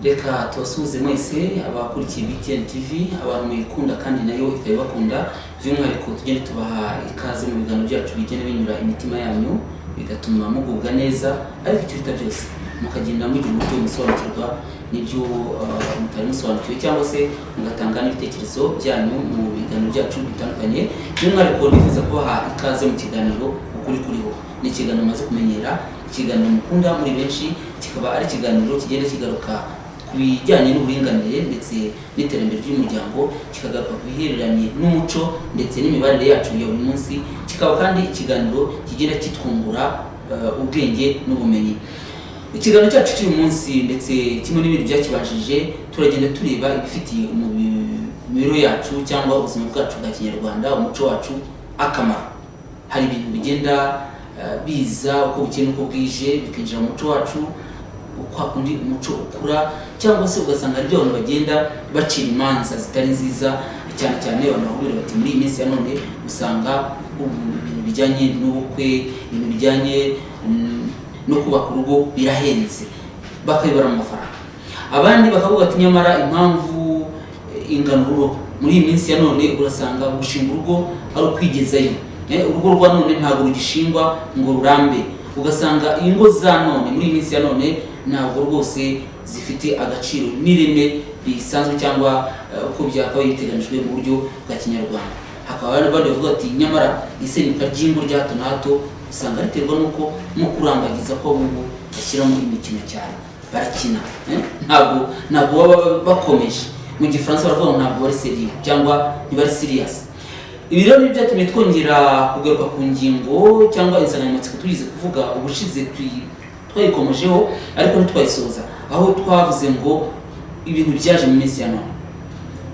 reka tubasuhuze mwese abakurikiye BTN TV, abantu muyikunda kandi nayo ikabibakunda. By'umwihariko tugende tubaha ikaze mu biganiro byacu bigenda binyura imitima yanyu, bigatuma mugubwa neza, ariko icyo bita byose mukagenda mugira uburyo musobanukirwa n'ibyo mutari musobanukiwe, cyangwa se mugatanga n'ibitekerezo byanyu mu biganiro byacu bitandukanye. By'umwihariko nifuza kubaha ikaze mu kiganiro ukuri kuriho. Ni ikiganiro maze kumenyera, ikiganiro mukunda muri benshi, kikaba ari ikiganiro kigenda kigaruka ku bijyanye n'uburinganire ndetse n'iterambere ry'umuryango, kikagaruka ku bihereranye n'umuco ndetse n'imibanire yacu ya buri munsi, kikaba kandi ikiganiro kigenda kitwungura ubwenge n'ubumenyi. Ikiganiro cyacu cy'uyu munsi ndetse kimwe n'ibindi byakibanjije, turagenda tureba ibifitiye umubiro yacu cyangwa ubuzima bwacu bwa Kinyarwanda, umuco wacu akamaro. Hari ibintu bigenda biza uko bukeye n'uko bwije bikinjira mu muco wacu, uko undi umuco ukura, cyangwa se ugasanga ari byo abantu bagenda bacira imanza zitari nziza, cyane cyane abantu bahurira bati muri iyi minsi ya none usanga ibintu bijyanye n'ubukwe, ibintu bijyanye no kubaka urugo birahenze, bakabibara mu mafaranga. Abandi bakavuga ati nyamara impamvu inganuro muri iyi minsi ya none urasanga gushinga urugo ari ukwigezayo. Urugo rwa none ntabwo rugishingwa ngo rurambe, ugasanga ingo za none muri iyi minsi ya none ntabwo rwose zifite agaciro n'ireme bisanzwe cyangwa uko byakabaye biteganijwe mu buryo bwa Kinyarwanda. Hakaba hari abandi bavuga ati nyamara isenyuka ry'ingo rya hato na hato usanga riterwa n'uko mu kurambagiza ko ubu bashyiramo imikino cyane, barakina ntabwo baba bakomeje. Mu Gifaransa baravuga ngo ntabwo bari serious cyangwa ntibari serious. Ibi rero ni byatumye twongera kugaruka ku ngingo cyangwa insanganyamatsiko tugize kuvuga ubushize twayikomojeho ariko ntitwayisoza, aho twavuze ngo ibintu byaje mu minsi ya none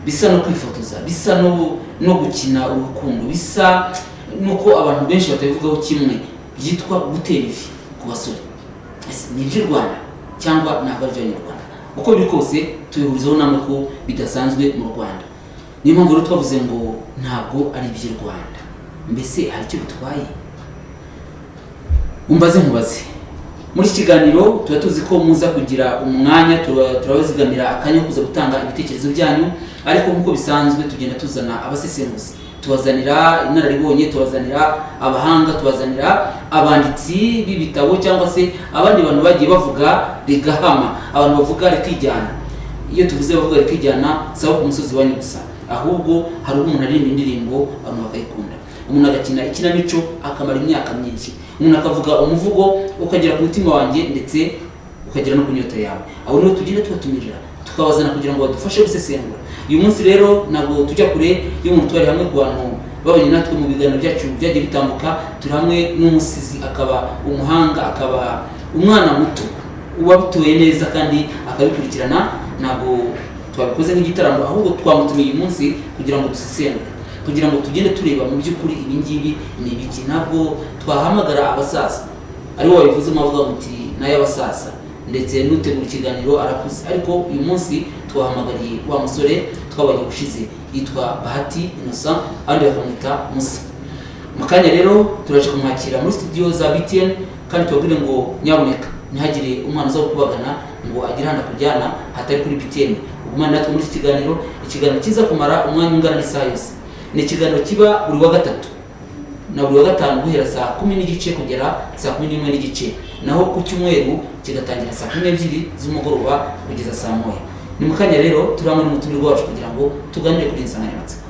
bisa no kwifotoza, bisa no gukina urukundo, bisa nuko abantu benshi batabivugaho kimwe, byitwa gutera ivi ku basore. Ni iby'u Rwanda cyangwa ntabwo ari iby'Abanyarwanda? Uko biri kose tubihurizaho namwe ko bidasanzwe mu Rwanda. Niyo mpamvu rero twavuze ngo ntabwo ari iby'u Rwanda. Mbese hari icyo bitwaye? Umbaze nkubaze. Muri iki kiganiro tuba tuzi ko muza kugira umwanya, turabazigamira akanya kuza gutanga ibitekerezo byanyu, ariko nk'uko bisanzwe tugenda tuzana abasesenguzi, tubazanira inararibonye, tubazanira abahanga, tubazanira abanditsi b'ibitabo, cyangwa se abandi bantu bagiye bavuga rigahama, abantu bavuga rikijyana. Iyo tuvuze bavuga rikijyana saba ku musozi wanyu gusa, ahubwo hari umuntu aririmba indirimbo abantu bakayikunda, umuntu agakina ikinamico akamara imyaka myinshi, umuntu akavuga umuvugo ukagera ku mutima wanjye ndetse ukagera no ku nyota yawe. Abo nibo tugenda tubatumirira tukabazana kugira ngo badufashe gusesengura. Uyu munsi rero ntabwo tujya kure y'umuntu twari hamwe ku bantu babanye natwe mu biganiro byacu byagiye bitambuka. Turi hamwe n'umusizi, akaba umuhanga, akaba umwana muto wabitoye neza kandi akabikurikirana. Ntabwo twabikoze nk'igitaramo, ahubwo twamutumiye uyu munsi kugira ngo dusesengure, kugira ngo tugende tureba mu by'ukuri ibi ngibi ni ibiki. Ntabwo twahamagara abasaza, aribo babivuze mavuga muti n'ay'abasaza, ndetse n'utegura ikiganiro arakuze, ariko uyu munsi twahamagariye wa musore twabanye gushize, yitwa Bahati Innocent, abandi bakamwita Musa. Mu kanya rero turaje kumwakira muri studio za BTN, kandi tubabwire ngo nyaboneka ntihagire umwana uza kubagana ngo agire handa kujyana hatari kuri BTN. Ugumane natwe muri iki kiganiro, ikiganiro kiza kumara umwanya ungana n'isaha yose. Ni ikiganiro kiba buri wa gatatu na buri wa gatanu guhera saa 10:30 kugera saa 11:30, naho ku cyumweru kigatangira saa 12 z'umugoroba kugeza saa 1. Ni mu kanya rero turi hamwe n'umutumirwa wacu kugira ngo tuganire kuri insanganyamatsiko.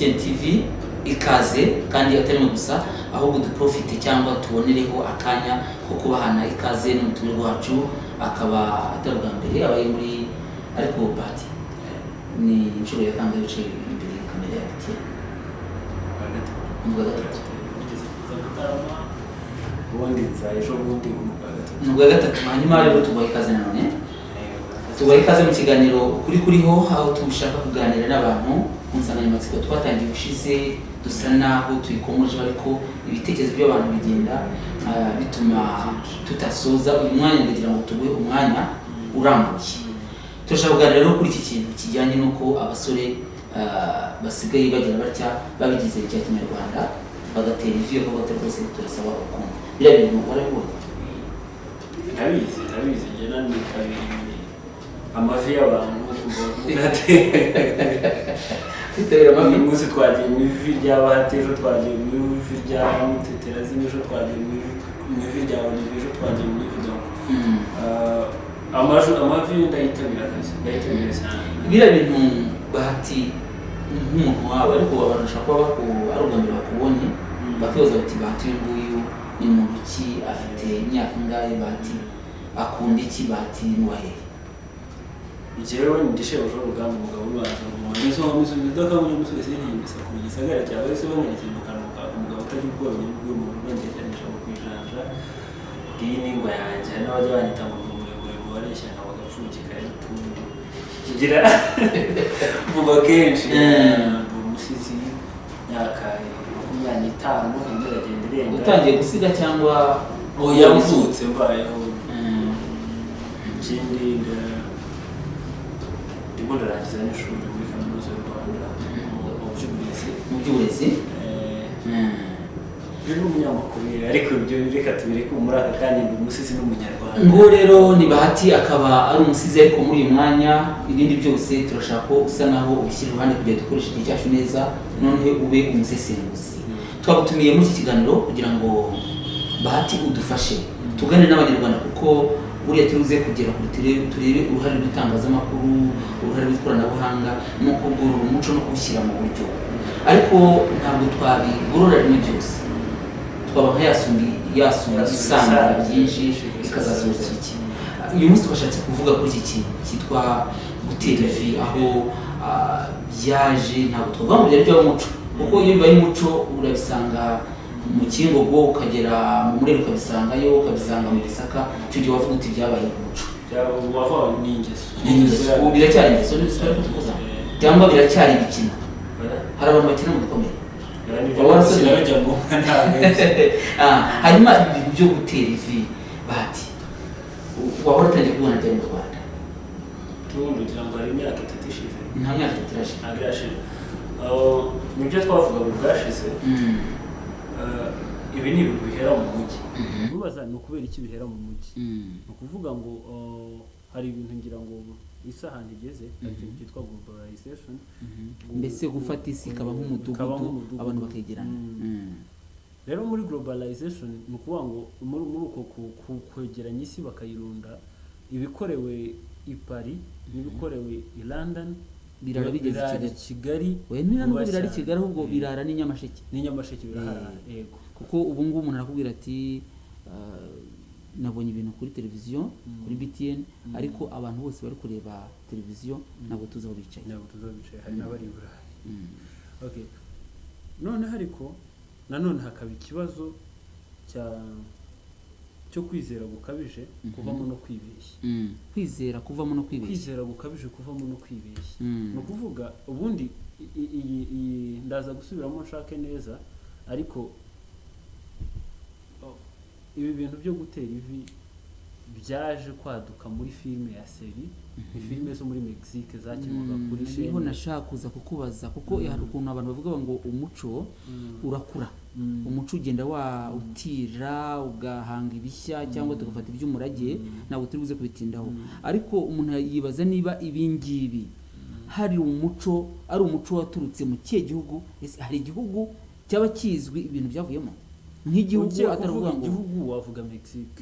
BTN TV ikaze kandi atarimo gusa ahubwo duprofite cyangwa tubonereho akanya ko kubahana ikaze n'umutumire wacu akaba atari bwa mbere abaye muri ariko Bahati ni inshuro ya kangahe yicaye imbere ya kamera ya BTN ubwa gatatu hanyuma rero tubaha ikaze nanone tubaha ikaze mu kiganiro kuri kuriho aho tushaka kuganira n'abantu ku nsanganyamatsiko twatangiye ushize dusa naho tuyikomeje ariko ibitekerezo by'abantu bigenda bituma tutasoza uyu mwanya kugira ngo tuguhe umwanya urambuye. Turashaka kuganira rero kuri iki kintu kijyanye n'uko abasore basigaye bagira batya babigize cya Kinyarwanda bagatera ivi aho batari rwose turasaba urukundo biriya bintu warabibonye? Ndabizi njye nani kabiri amavi y'abantu kwitabira amavi umunsi twagiye mu ivi rya Bahati ejo twagiye mu ivi rya Mutetera ejo twagiye mu ivi rya Olivier ejo twagiye mu ivi donc amavi ndayitabira cyane biriya bintu Bahati nk'umuntu wabo ariko babarusha kuba ari ubwa mbere bakubonye bakibaza bati Bahati uyu nguyu ni muntu ki afite imyaka ingahe Bahati akunda iki Bahati n'uwahe njyewe ndishe urugamba umugabo ubanza umuntu so musubiza kandi musubiza n'ibisa ku gisagara cyawe se bamwerekeye mu kanwa umugabo utari ubwoba n'ubw'umuntu bengejeje mu kwijanja n'ingwa yanjye n'abajya banyita mu muremure mu bareshya nka bagapfundika y'utundi ngira vuba kenshi umusizi myaka 25 ndagenda irenga utangiye gusiga cyangwa yavutse mbayeho ikindi ndimo ndarangiza n'ishuri muri kaminuza y'u Rwanda mu by'uburezi rero umunyamakuru ariko ibyo reka tubireke muri aka kanya ndi umusizi n'umunyarwanda ngo rero ni Bahati akaba ari umusizi ariko muri uyu mwanya ibindi byose turashaka ko usa naho ubishyira iruhande kugira dukoreshe igihe cyacu neza none ube umusesenguzi twagutumiye muri iki kiganiro kugira ngo Bahati udufashe tuganire n'abanyarwanda kuko buriya turuze kugera kuri turebe uruhare rw'itangazamakuru uruhare rw'ikoranabuhanga no kugorora umuco no kuwushyira mu buryo ariko ntabwo twabigorora rimwe byose twaba nk'ayasumba usanga byinshi ikazasoza iki uyu munsi twashatse kuvuga kuri iki kintu cyitwa gutera ivi aho byaje ntabwo twavuga ngo byari by'umuco kuko iyo bibaye umuco urabisanga mu Kingogo ukagera mu Murere ukabisangayo ukabisanga mu Gisaka cyo gihe wavuga uti byabaye umuco wava n'ingeso biracyari ingeso n'isitari kutukoza cyangwa biracyari ibikino hari abantu bakina mu dukomeye hanyuma ibintu byo gutera ivi Bahati wahora utangiye kubona byari mu Rwanda tubundi kugira ngo hari imyaka 3 ishize nta myaka 3 irashize nibyo twavuga mu bwashize ibi ni ibintu bihera mu mujyi ubaza ni ukubera iki bihera mu mujyi ni ukuvuga ngo hari ibintu ngira ngo isahani igeze ariko cyitwa globalization mbese gufata isi ikaba nk'umudugudu abantu bakegerana rero muri globalization ni ukuvuga ngo muri uko kwegeranya isi bakayirunda ibikorewe i Paris n'ibikorewe i London birara bigeze Kigali we nubwo birara Kigali ahubwo birara n'inyamasheke birahara yego kuko ubu ngubu umuntu arakubwira ati nabonye ibintu kuri televiziyo kuri BTN ariko abantu bose bari kureba televiziyo ntabwo tuzaho bicaye hari n'abari burayi okay none ariko nanone hakaba ikibazo cyo kwizera gukabije kuvamo no kwibeshya kwizera kuvamo no kwibeshya kwizera gukabije kuvamo no kwibeshya no kuvuga ubundi iyi ndaza gusubiramo nshake neza ariko ibi bintu byo gutera ivi byaje kwaduka muri filime ya seri filime zo muri Mexique zakinwaga kuri chaîne niho nashaka kukubaza kuko hari ukuntu abantu bavuga ngo umuco urakura umuco ugenda utira ugahanga ibishya cyangwa tugafata iby'umurage ntabwo turi buze kubitindaho ariko umuntu yibaza niba ibingibi hari umuco ari umuco waturutse mu kihe gihugu hari igihugu cyaba kizwi ibintu byavuyemo nk'igihugu ataravuga ngo igihugu wavuga Mexique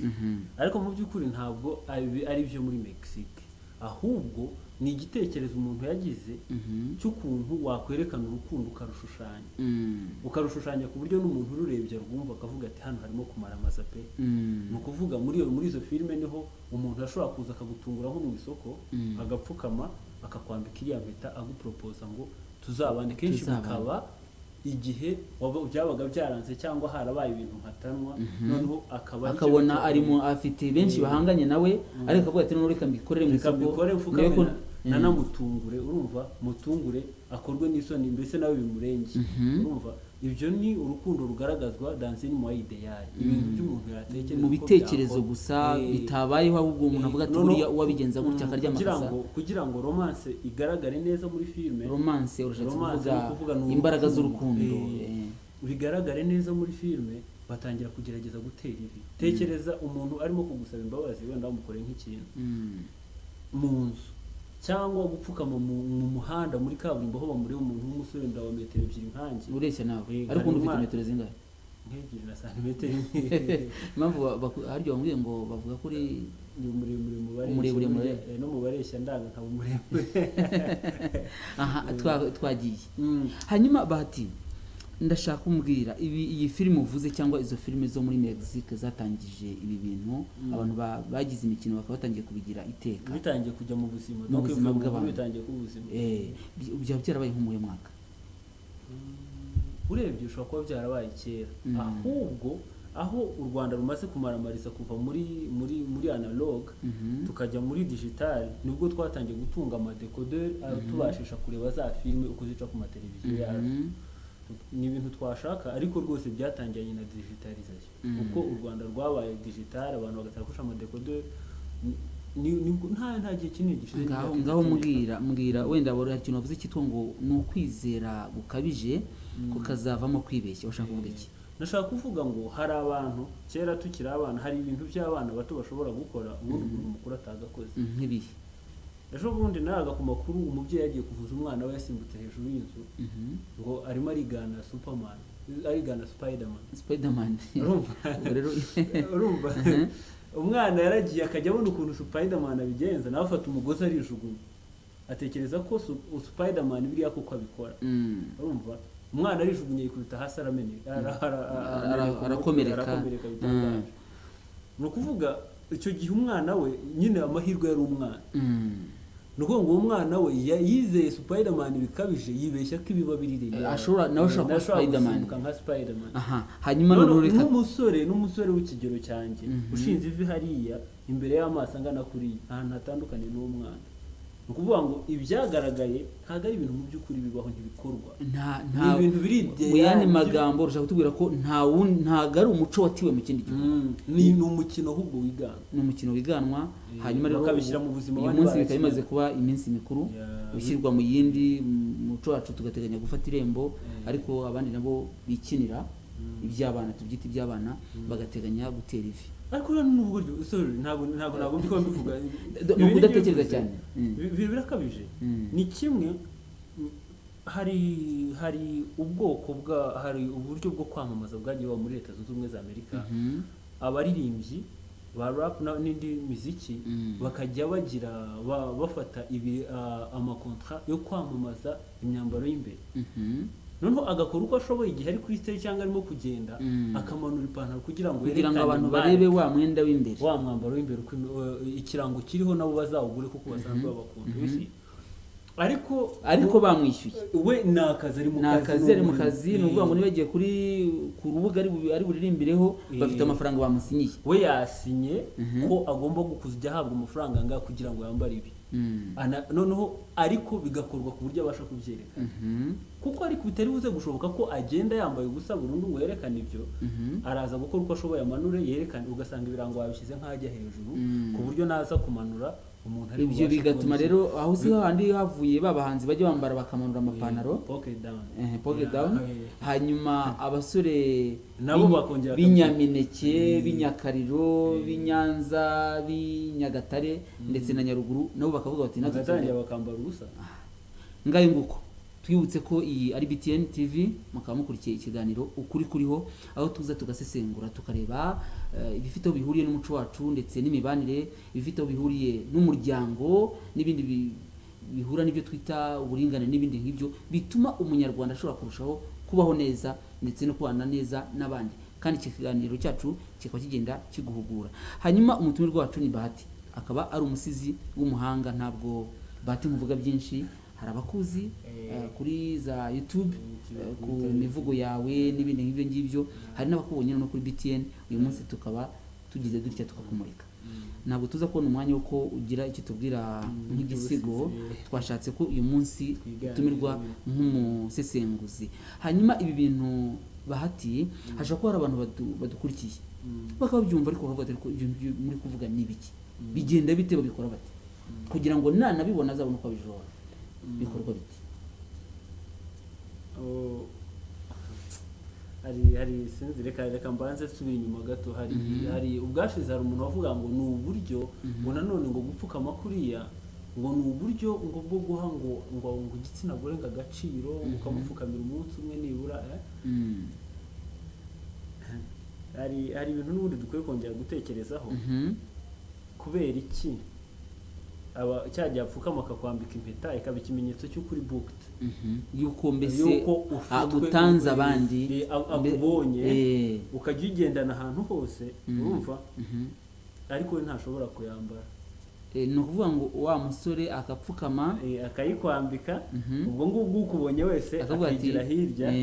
ariko mu by'ukuri ntabwo ari byo muri Mexique ahubwo ni igitekerezo umuntu yagize cy'ukuntu wakwerekana urukundo ukarushushanya ukarushushanya ku buryo n'umuntu ururebye rwumva akavuga ati hano harimo kumaramaza pe. ni ukuvuga muri izo filime niho umuntu ashobora kuza akagutungura nko mu isoko agapfukama akakwambika iriya mpeta aguporopoza ngo tuzabane. kenshi bikaba igihe byabaga byaranze cyangwa harabaye ibintu nkatanwa noneho akabona arimo afite benshi bahanganye nawe ariko akavuga ati none reka mbikorere mu isoko nanamutungure, urumva mutungure akorwe n'isoni mbese nawe bimurenge. urumva ibyo ni urukundo rugaragazwa dans une moi idéal, ibintu by'umuntu yatekereza mu bitekerezo gusa bitabayeho ahubwo umuntu avuga ati buriya wabigenza gutya akarya amasa. kugira ngo romance igaragare neza muri filme, romance urashatse kuvuga imbaraga z'urukundo bigaragare neza muri filme, batangira kugerageza gutera ivi. tekereza umuntu arimo kugusaba imbabazi wenda bamukoreye nk'ikintu mu nzu cyangwa gupfukama mu muhanda muri kaburimbo aho bamureba umuntu w'umusore nda wa metero 2 nkanjye ureshya nawe ariko ufite metero zingahe? nk'ebyiri na santimetero impamvu haryo bambwiye ngo bavuga kuri ni umuremure no mu bareshya ndanga nkaba umuremure. aha twagiye hanyuma Bahati ndashaka kumbwira iyi filime uvuze cyangwa izo filime zo muri Mexique zatangije ibi bintu abantu bagize imikino bakaba batangiye kubigira iteka bitangiye kujya mu buzima no buzima bw'abantu bitangiye ku buzima bya byarabaye nk'umuye mwaka urebye ushobora kuba byarabaye kera ahubwo aho u Rwanda rumaze kumaramariza kuva muri analog tukajya muri digital nibwo twatangiye gutunga amadecoder tubashisha kureba za filime uko zica ku mateleviziyo yacu. ni ibintu twashaka ariko rwose byatangiranye na digitalization uko u Rwanda rwabaye digital abantu bagatarkusha amadecoder nta gihe kinini gishize. ngaho mbwira wenda bora ikintu wavuze cyitwa ngo ni ukwizera gukabije kukazavamo kwibeshya. ushaka kuvuga iki? nashaka kuvuga ngo hari abantu kera tukiri abana hari ibintu by'abana bato bashobora gukora ubundi umuntu mukuru atagakoze nk'ibihe. ejo bundi naraga ku makuru umubyeyi yagiye kuvuza umwana we yasimbutse hejuru y'inzu ngo arimo arigana Superman arigana Spiderman urumva umwana yaragiye akajya abona ukuntu Spiderman abigenza nawe afata umugozi arijugunya atekereza ko Spiderman biriya kuko abikora. urumva umwana arijugunye yikubita hasi arakomereka bitangaje. ni ukuvuga icyo gihe umwana we nyine amahirwe yari umwana nuko ngo umwana we yizeye Spiderman bikabije yibeshya ko ibiba birireye ashobora nawe ashobora Spiderman hanyuma n'umusore w'ikigero cyanjye ushinze ivi hariya imbere y'amaso angana kuri ahantu hatandukanye n'umwana. ni ukuvuga ngo ibyagaragaye ntabwo ari ibintu mu by'ukuri bibaho ntibikorwa ni ibintu biri mu yandi magambo urashaka kutubwira ko ntabwo ari umuco watiwe mu kindi gihugu ni umukino ahubwo wiganwa ni umukino wiganwa hanyuma rero bakabishyira mu buzima uyu munsi bikaba bimaze kuba iminsi mikuru ushyirwa mu yindi muco wacu tugateganya gufata irembo ariko abandi nabo bikinira iby'abana tubyita iby'abana bagateganya gutera ivi ariko n'ubwo ntabwo ndiko mbivuga no kudatekereza cyane birakabije. ni kimwe hari hari uburyo bwo kwamamaza bwagiye buba muri Leta Zunze Ubumwe za Amerika. abaririmbyi ba rap n'indi muziki bakajya bafata amakontra yo kwamamaza imyambaro y'imbere noneho agakora uko ashoboye igihe ari kuri stage cyangwa arimo kugenda akamanura ipantaro kugira ngo abantu barebe wa mwenda w'imbere wa mwambaro w'imbere ikirango kiriho nabo bazawugure kuko basanzwe babakunda. ariko bamwishyuye we nakazi ari mu kazi ni ukuvuga ngo niba yagiye ku rubuga ari buririmbireho bafite amafaranga bamusinyiye we yasinye ko agomba kujya ahabwa amafaranga anga kugira ngo yambare ibi noneho ariko bigakorwa ku buryo abasha kubyerekana kuko ariko bitari buze gushoboka ko agenda yambaye ubusa burundu ngo yerekane ibyo araza gukora uko ashoboye amanure yerekane ugasanga ibirango babishyize nk'ajya hejuru ku buryo naza kumanura umuntu ari ibyo bigatuma rero aho si handi havuye babahanzi bajya bambara bakamanura amapantaro pocket down hanyuma abasore nabo bakongera b'Inyamineke b'Inyakariro b'Inyanza b'Inyagatare ndetse na Nyaruguru nabo bakavuga bati nagatangira bakambara ubusa ngayo nguko twibutse ko iyi ari BTN TV mukaba mukurikiye ikiganiro ukuri kuriho aho tuza tugasesengura tukareba ibifite aho bihuriye n'umuco wacu ndetse n'imibanire, ibifite aho bihuriye n'umuryango n'ibindi bihura n'ibyo twita uburingane n'ibindi nk'ibyo bituma umunyarwanda ashobora kurushaho kubaho neza ndetse no kubana neza n'abandi, kandi iki kiganiro cyacu kikaba kigenda kiguhugura. Hanyuma umutumirwa wacu ni Bahati, akaba ari umusizi w'umuhanga. Ntabwo Bahati muvuga byinshi, hari abakuzi kuri za YouTube ku mivugo yawe n'ibindi nk'ibyo ngibyo, hari n'abakubonye no kuri BTN. Uyu munsi tukaba tugize dutya tukakumurika. Ntabwo tuza kubona umwanya wo ugira icyo tubwira nk'igisigo, twashatse ko uyu munsi utumirwa nk'umusesenguzi. Hanyuma ibi bintu Bahati, hashobora kuba hari abantu badukurikiye bakaba byumva ariko bavuga ati ibyo muri kuvuga ni biki, bigenda bite, babikora bate, kugira ngo nanabibona azabone uko abijora, bikorwa biti? hari sinzi, reka mbanze subira inyuma gato. Hari ubwashize hari umuntu wavuga ngo ni uburyo ngo nanone ngo gupfukama kuriya ngo ni uburyo ngo bwo guha ngo igitsina gore ngagaciro ukamupfukamira umunsi umwe nibura. Hari ibintu n'ubundi dukwiye kongera gutekerezaho. Kubera iki cyajya apfukama akakwambika impeta ikaba ikimenyetso cy'ukuri booked, yuko mbese utanze abandi akubonye ukajya ugendana ahantu hose, urumva, ariko we ntashobora kuyambara. Ni ukuvuga ngo wa musore akapfukama akayikwambika, ubwo ngubwo ukubonye wese akigira hirya,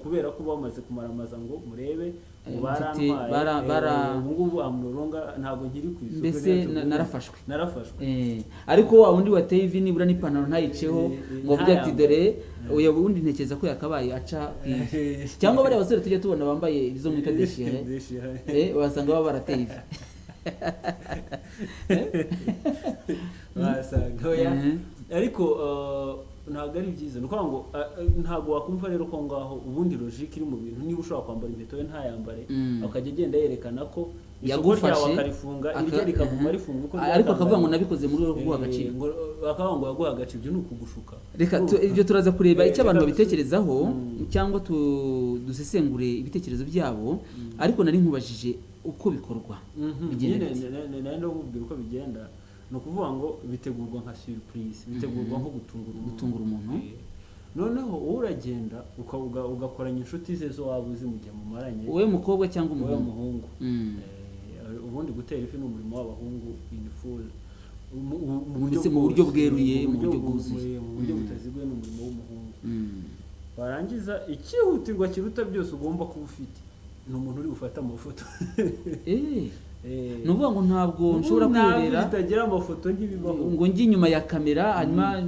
kubera ko bamaze kumaramaza ngo murebe barantwaye, ubu ngubu amuronga ntabwo nkiri ku isoko, mbese narafashwe. Ariko wa wundi wateye ivi nibura n'ipantaro ntayiceho ngo avuge ati dore uyu wundi ntekereza ko yakabaye aca cyangwa bariya basore tujya tubona bambaye izo mwita deshihe, basanga baba barateye ivi. Ariko ntabwo ari byiza. Ni ukuvuga ngo ntabwo wakumva rero ko ngaho ubundi logique iri mu bintu. Niba ushobora kwambara impeta we ntayambare, akajya agenda yerekana ko isoko ryawe akarifunga, iryo rikaguma rifunga uko ariko akavuga ngo nabikoze muri rwo guha agaciro, akavuga ngo yaguha agaciro. Ibyo ni ukugushuka. Reka ibyo turaza kureba icyo abantu babitekerezaho cyangwa dusesengure ibitekerezo byabo, ariko nari nkubajije uko bikorwa. Nari ndakubwira uko bigenda. Ni ukuvuga ngo bitegurwa nka surprise, bitegurwa nko gutungura umuntu. Noneho uragenda ugakoranya inshuti ze zo waba uzi mu gihe mumaranye, wowe mukobwa cyangwa umuhungu. Ubundi gutera ifi ni umurimo w'abahungu in full, mu buryo bweruye, mu buryo bwuzuye, mu buryo butaziguye, ni umurimo w'umuhungu. Warangiza ikihutirwa kiruta byose ugomba kuba ufite ni umuntu uri gufata amafoto. Ni ukuvuga ngo ntabwo nshobora kwirera bitagira amafoto ntibibaho ngo njye inyuma ya kamera, hanyuma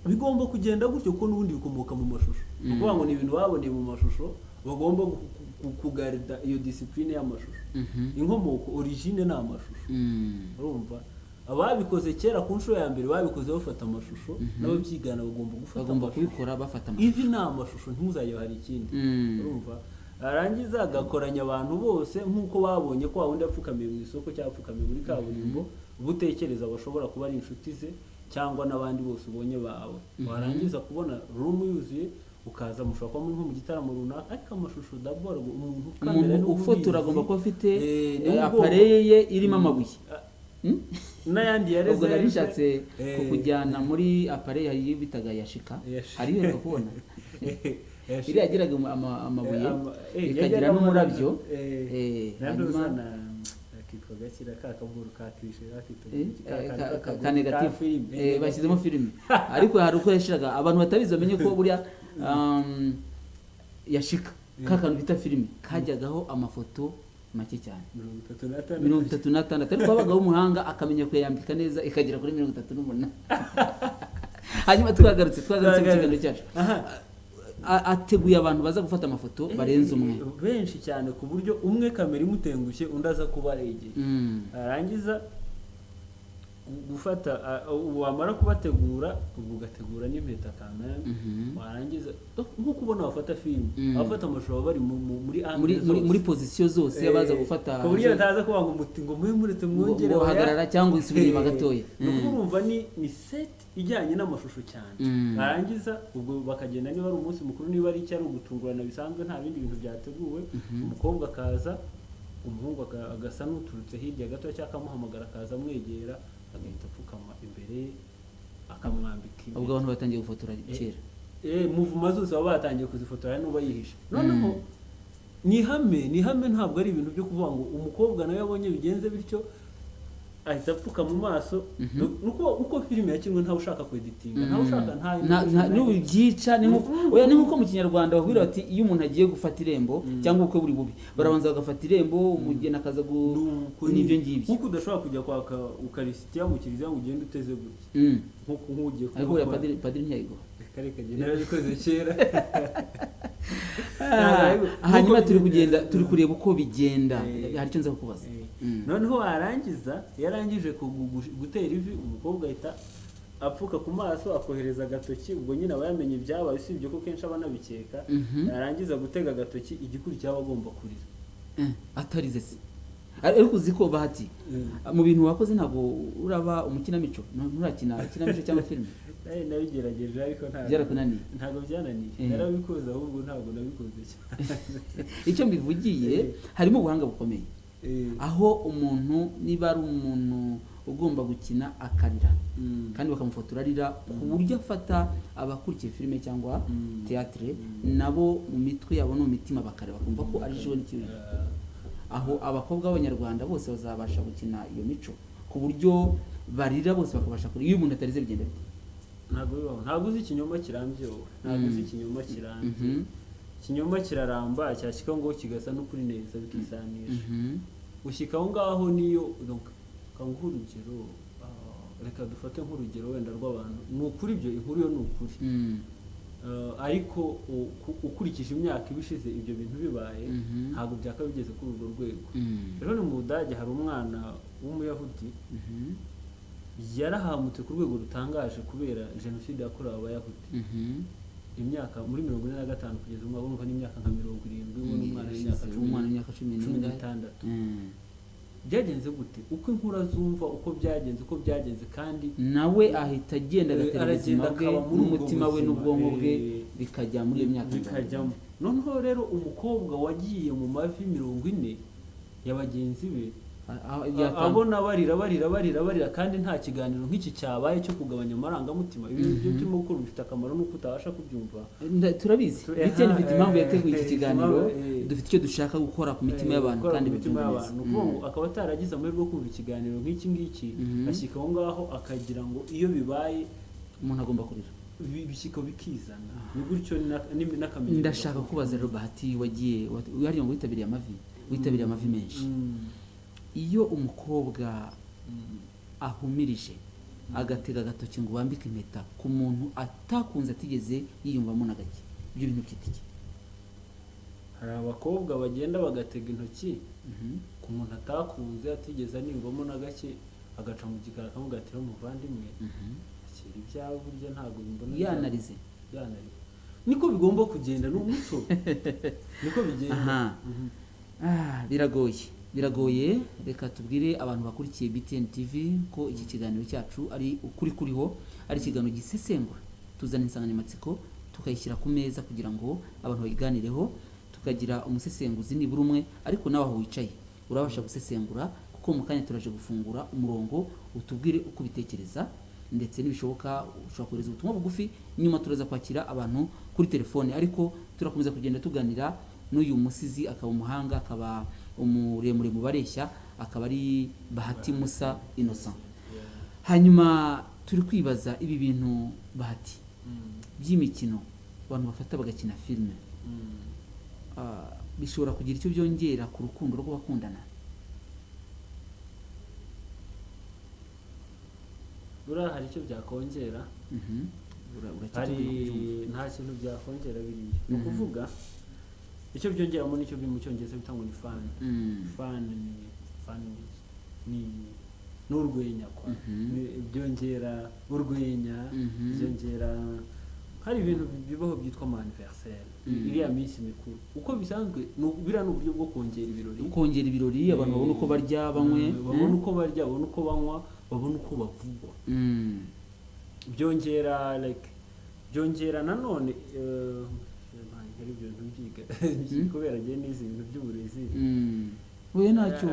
bigomba kugenda gutyo ko n'ubundi bikomoka mu mashusho. Ni ukuvuga ngo ni ibintu baboneye mu mashusho, bagomba kugarida iyo discipline y'amashusho. Inkomoko origine ni amashusho, urumva. Ababikoze kera ku nshuro ya mbere babikoze bafata amashusho, n'ababyigana bagomba kubikora bafata amashusho. Ivi ni amashusho, ntimuzajye hari ikindi, urumva. Arangiza agakoranya abantu bose nk'uko babonye ko wundi apfukamiye mu isoko cyangwa apfukamiye muri kaburimbo, ubutekereza bashobora kuba ari inshuti ze cyangwa n'abandi bose ubonye bawe. Warangiza kubona room yuzuye, ukaza mushobora kuba muri nko mu gitaramo runaka, ariko amashusho d'abord umuntu ufotora agomba kuba afite apareye irimo amabuye n'ayandi yareze. Ubwo narishatse kukujyana muri apareye hari bitaga yashika, hariyo kubona iri yagiraga amabuye ikagira n'umurabyo, akitwa gakira kakaburu kakishe ka negative, bashyizemo filime. Ariko hari uko yashiraga, abantu batabizi bamenye ko buriya yashika kakantu bita filime kajyagaho amafoto make cyane 36, ariko abagaho umuhanga akamenya ko yambika neza ikagera kuri 38. Hanyuma twagarutse mu kiganiro cyacu. Ateguye abantu baza gufata amafoto barenze umwe benshi cyane, ku buryo umwe kamera imutengushye undi aza kuba aregeye. Arangiza gufata wamara kubategura ubwo ugategura n'impeta kamera warangiza nko kubona wafata filime abafata amashusho bari muri position zose yabaza gufata ku buryo bataza kuvuga ngo muti ngo mwe muretse mwongere bahagarara cyangwa isubire inyuma gatoya urumva ni set ijyanye n'amashusho cyane barangiza ubwo bakagenda niba ari umunsi mukuru niba ari icyo ari ugutungurana bisanzwe nta bindi bintu byateguwe umukobwa akaza umuhungu agasa n'uturutse hirya gato cyangwa akamuhamagara akaza amwegera agahita apfukama imbere akamwambika ubwo abantu batangiye gufotora kera muvuma zose baba batangiye kuzifotora n'uba yihishe noneho ni ihame ntabwo ari ibintu byo kuvuga ngo umukobwa nawe yabonye bigenze bityo ahita apfuka mu maso uko filime yakinwe ntawe ushaka kweditinga ntawe ushaka n'ubyica ni nkuko mu kinyarwanda babwira bati iyo umuntu agiye gufata irembo cyangwa ubukwe buri bubi barabanza bagafata irembo umugeni akaza n'ibyo ngibyo nkuko udashobora kujya kwaka ukarisitiya mu kiliziya ngo ugende uteze gutya nkuko nk'ugiye kuba padiri ntiyayigo reka narabikoze kera hanyuma turi kureba uko bigenda hari icyo nza kukubaza noneho yarangije gutera ivi umukobwa ahita apfuka ku maso akohereza agatoki ubwo nyine aba yamenye ibyabaye usibye ko kenshi aba anabikeka yarangiza gutega agatoki igikurikira aba agomba kurira atarize se ariko uzi ko Bahati mu bintu wakoze ntabwo uraba umukinamico nturakina ikinamico cyangwa filime nabigerageje ariko ntabwo byananiye narabikoze ahubwo ntabwo nabikoze cyane icyo mbivugiye harimo ubuhanga bukomeye aho umuntu niba ari umuntu ugomba gukina akarira kandi bakamufotora arira ku buryo afata abakurikiye filime cyangwa théâtre nabo mu mitwe yabo no mu mitima bakareba kumva ko ari jone cy'ibintu aho abakobwa b'abanyarwanda bose bazabasha gukina iyo mico ku buryo barira bose bakabasha kurira iyo umuntu atarize bigenda bite ntabwo uzi ikinyoma kirambye ikinyoma kiraramba cyashyika ngo kigasa n'ukuri neza bikisanisha ushyika aho ngaho niyo kanguha urugero reka dufate nk'urugero wenda rw'abantu ni ukuri ibyo inkuru yo ni ukuri ariko ukurikije imyaka ibishize ibyo bintu bibaye ntabwo byaka bigeze kuri urwo rwego rero ni mu Budage hari umwana w'umuyahudi yarahamutse ku rwego rutangaje kubera jenoside yakorewe abayahudi imyaka muri 45 kugeza umwaka wumva n'imyaka nka 70 n'umwana w'imyaka 16 byagenze gute uko inkuru azumva uko byagenze kandi nawe ahita agenda agatera bwe n'umutima we n'ubwonko bwe bikajya muri iyo myaka bikajyamo noneho rero umukobwa wagiye mu mavi 40 ya bagenzi be abona barira kandi nta kiganiro nk'iki cyabaye cyo kugabanya amarangamutima ibintu byo turimo gukora bifite akamaro nuko utabasha kubyumva turabizi bityo bifite impamvu yateguye iki kiganiro dufite icyo dushaka gukora ku mitima y'abantu kandi bitumva neza akaba ataragize amahirwe yo kumva ikiganiro nk'iki ngiki ashyika aho ngaho akagira ngo iyo bibaye umuntu agomba kurira bishyika bikizana ni gutyo n'akamenyero ndashaka kubaza rero Bahati wagiye ngo witabiriye amavi menshi iyo umukobwa ahumirije agatega agatoki ngo bambike impeta ku muntu atakunze atigeze yiyumvamo na gake ibyo bintu byitike hari abakobwa bagenda bagatega intoki ku muntu atakunze atigeze aniyumvamo na gake agaca mu gikara akamugatira umuvandimwe akira ibyawe burya ntabwo bimbona yanarize niko bigomba kugenda n'umuco niko bigenda biragoye reka tubwire abantu bakurikiye BTN TV ko iki kiganiro cyacu ari ukuri kuriho ari ikiganiro gisesengura tuzana insanganyamatsiko tukayishyira ku meza kugira ngo abantu bayiganireho tukagira umusesenguzi nibura umwe ariko nawe aho wicaye urabasha gusesengura kuko mu kanya turaje gufungura umurongo utubwire uko bitekereza ndetse nibishoboka ushobora kohereza ubutumwa bugufi nyuma turaza kwakira abantu kuri telefone ariko turakomeza kugenda tuganira n'uyu musizi akaba umuhanga akaba umuremure mu bareshya akaba ari Bahati Musa Innocent hanyuma turi kwibaza ibi bintu Bahati by'imikino abantu bafata bagakina filime bishobora kugira icyo byongera ku rukundo rw'abakundana hari icyo byakongera hari nta kintu byakongera biriya ni ukuvuga icyo byongeramo nicyo biri mu cyongereza bita ngo ni fan ni n'urwenya kwa byongera urwenya byongera hari ibintu bibaho byitwa anniversaire iriya minsi mikuru uko bisanzwe biriya n'uburyo bwo kongera ibirori abantu babona uko barya banywe babona uko barya babona uko banywa babona uko bavugwa byongera nanone hari ibintu byiga kubera giye n'izi bintu by'uburezi we ntacyo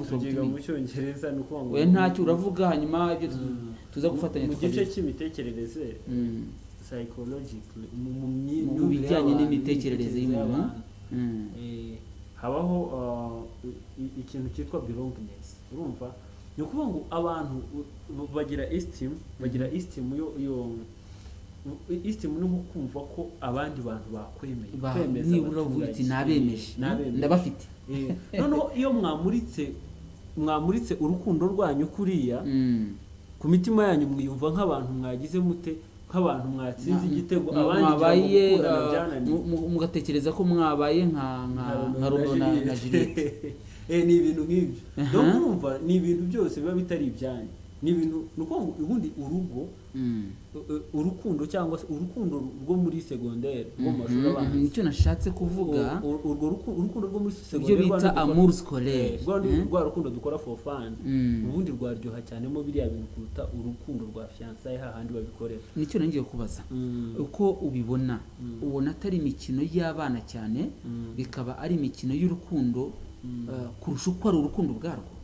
tugiga mu cyongereza nuko ngo we ntacyo uravuga hanyuma ibyo tuza gufatanya mu gice cy'imitekerereze psychologically mu bijyanye n'imitekerereze y'umuntu habaho ikintu cyitwa belongingness urumva ni ukuvuga ngo abantu bagira esteem esteem ni nko kumva ko abandi bantu bakwemeye kwemeza nibura uvuga ati nabemeje ndabafite noneho iyo mwamuritse urukundo rwanyu kuriya ku mitima yanyu mwiyumva nk'abantu mwagize mute nk'abantu mwatsinze igitego abandi mugatekereza ko mwabaye nka Romeo na Juliette ni ibintu nk'ibyo donc urumva ni ibintu byose biba bitari ibyanyu ni ibintu nuko ubundi urukundo cyangwa se urukundo rwo muri secondaire rwo mashuri abanza nicyo nashatse kuvuga urwo urukundo rwo muri secondaire byo bita amour scolaire rwa rukundo dukora for fun ubundi rwaryoha cyane mo biriya bintu kuruta urukundo rwa fiancé hahandi babikorera nicyo nangiye kubaza uko ubibona ubona atari imikino y'abana cyane bikaba ari imikino y'urukundo kurusha uko ari urukundo bwarwo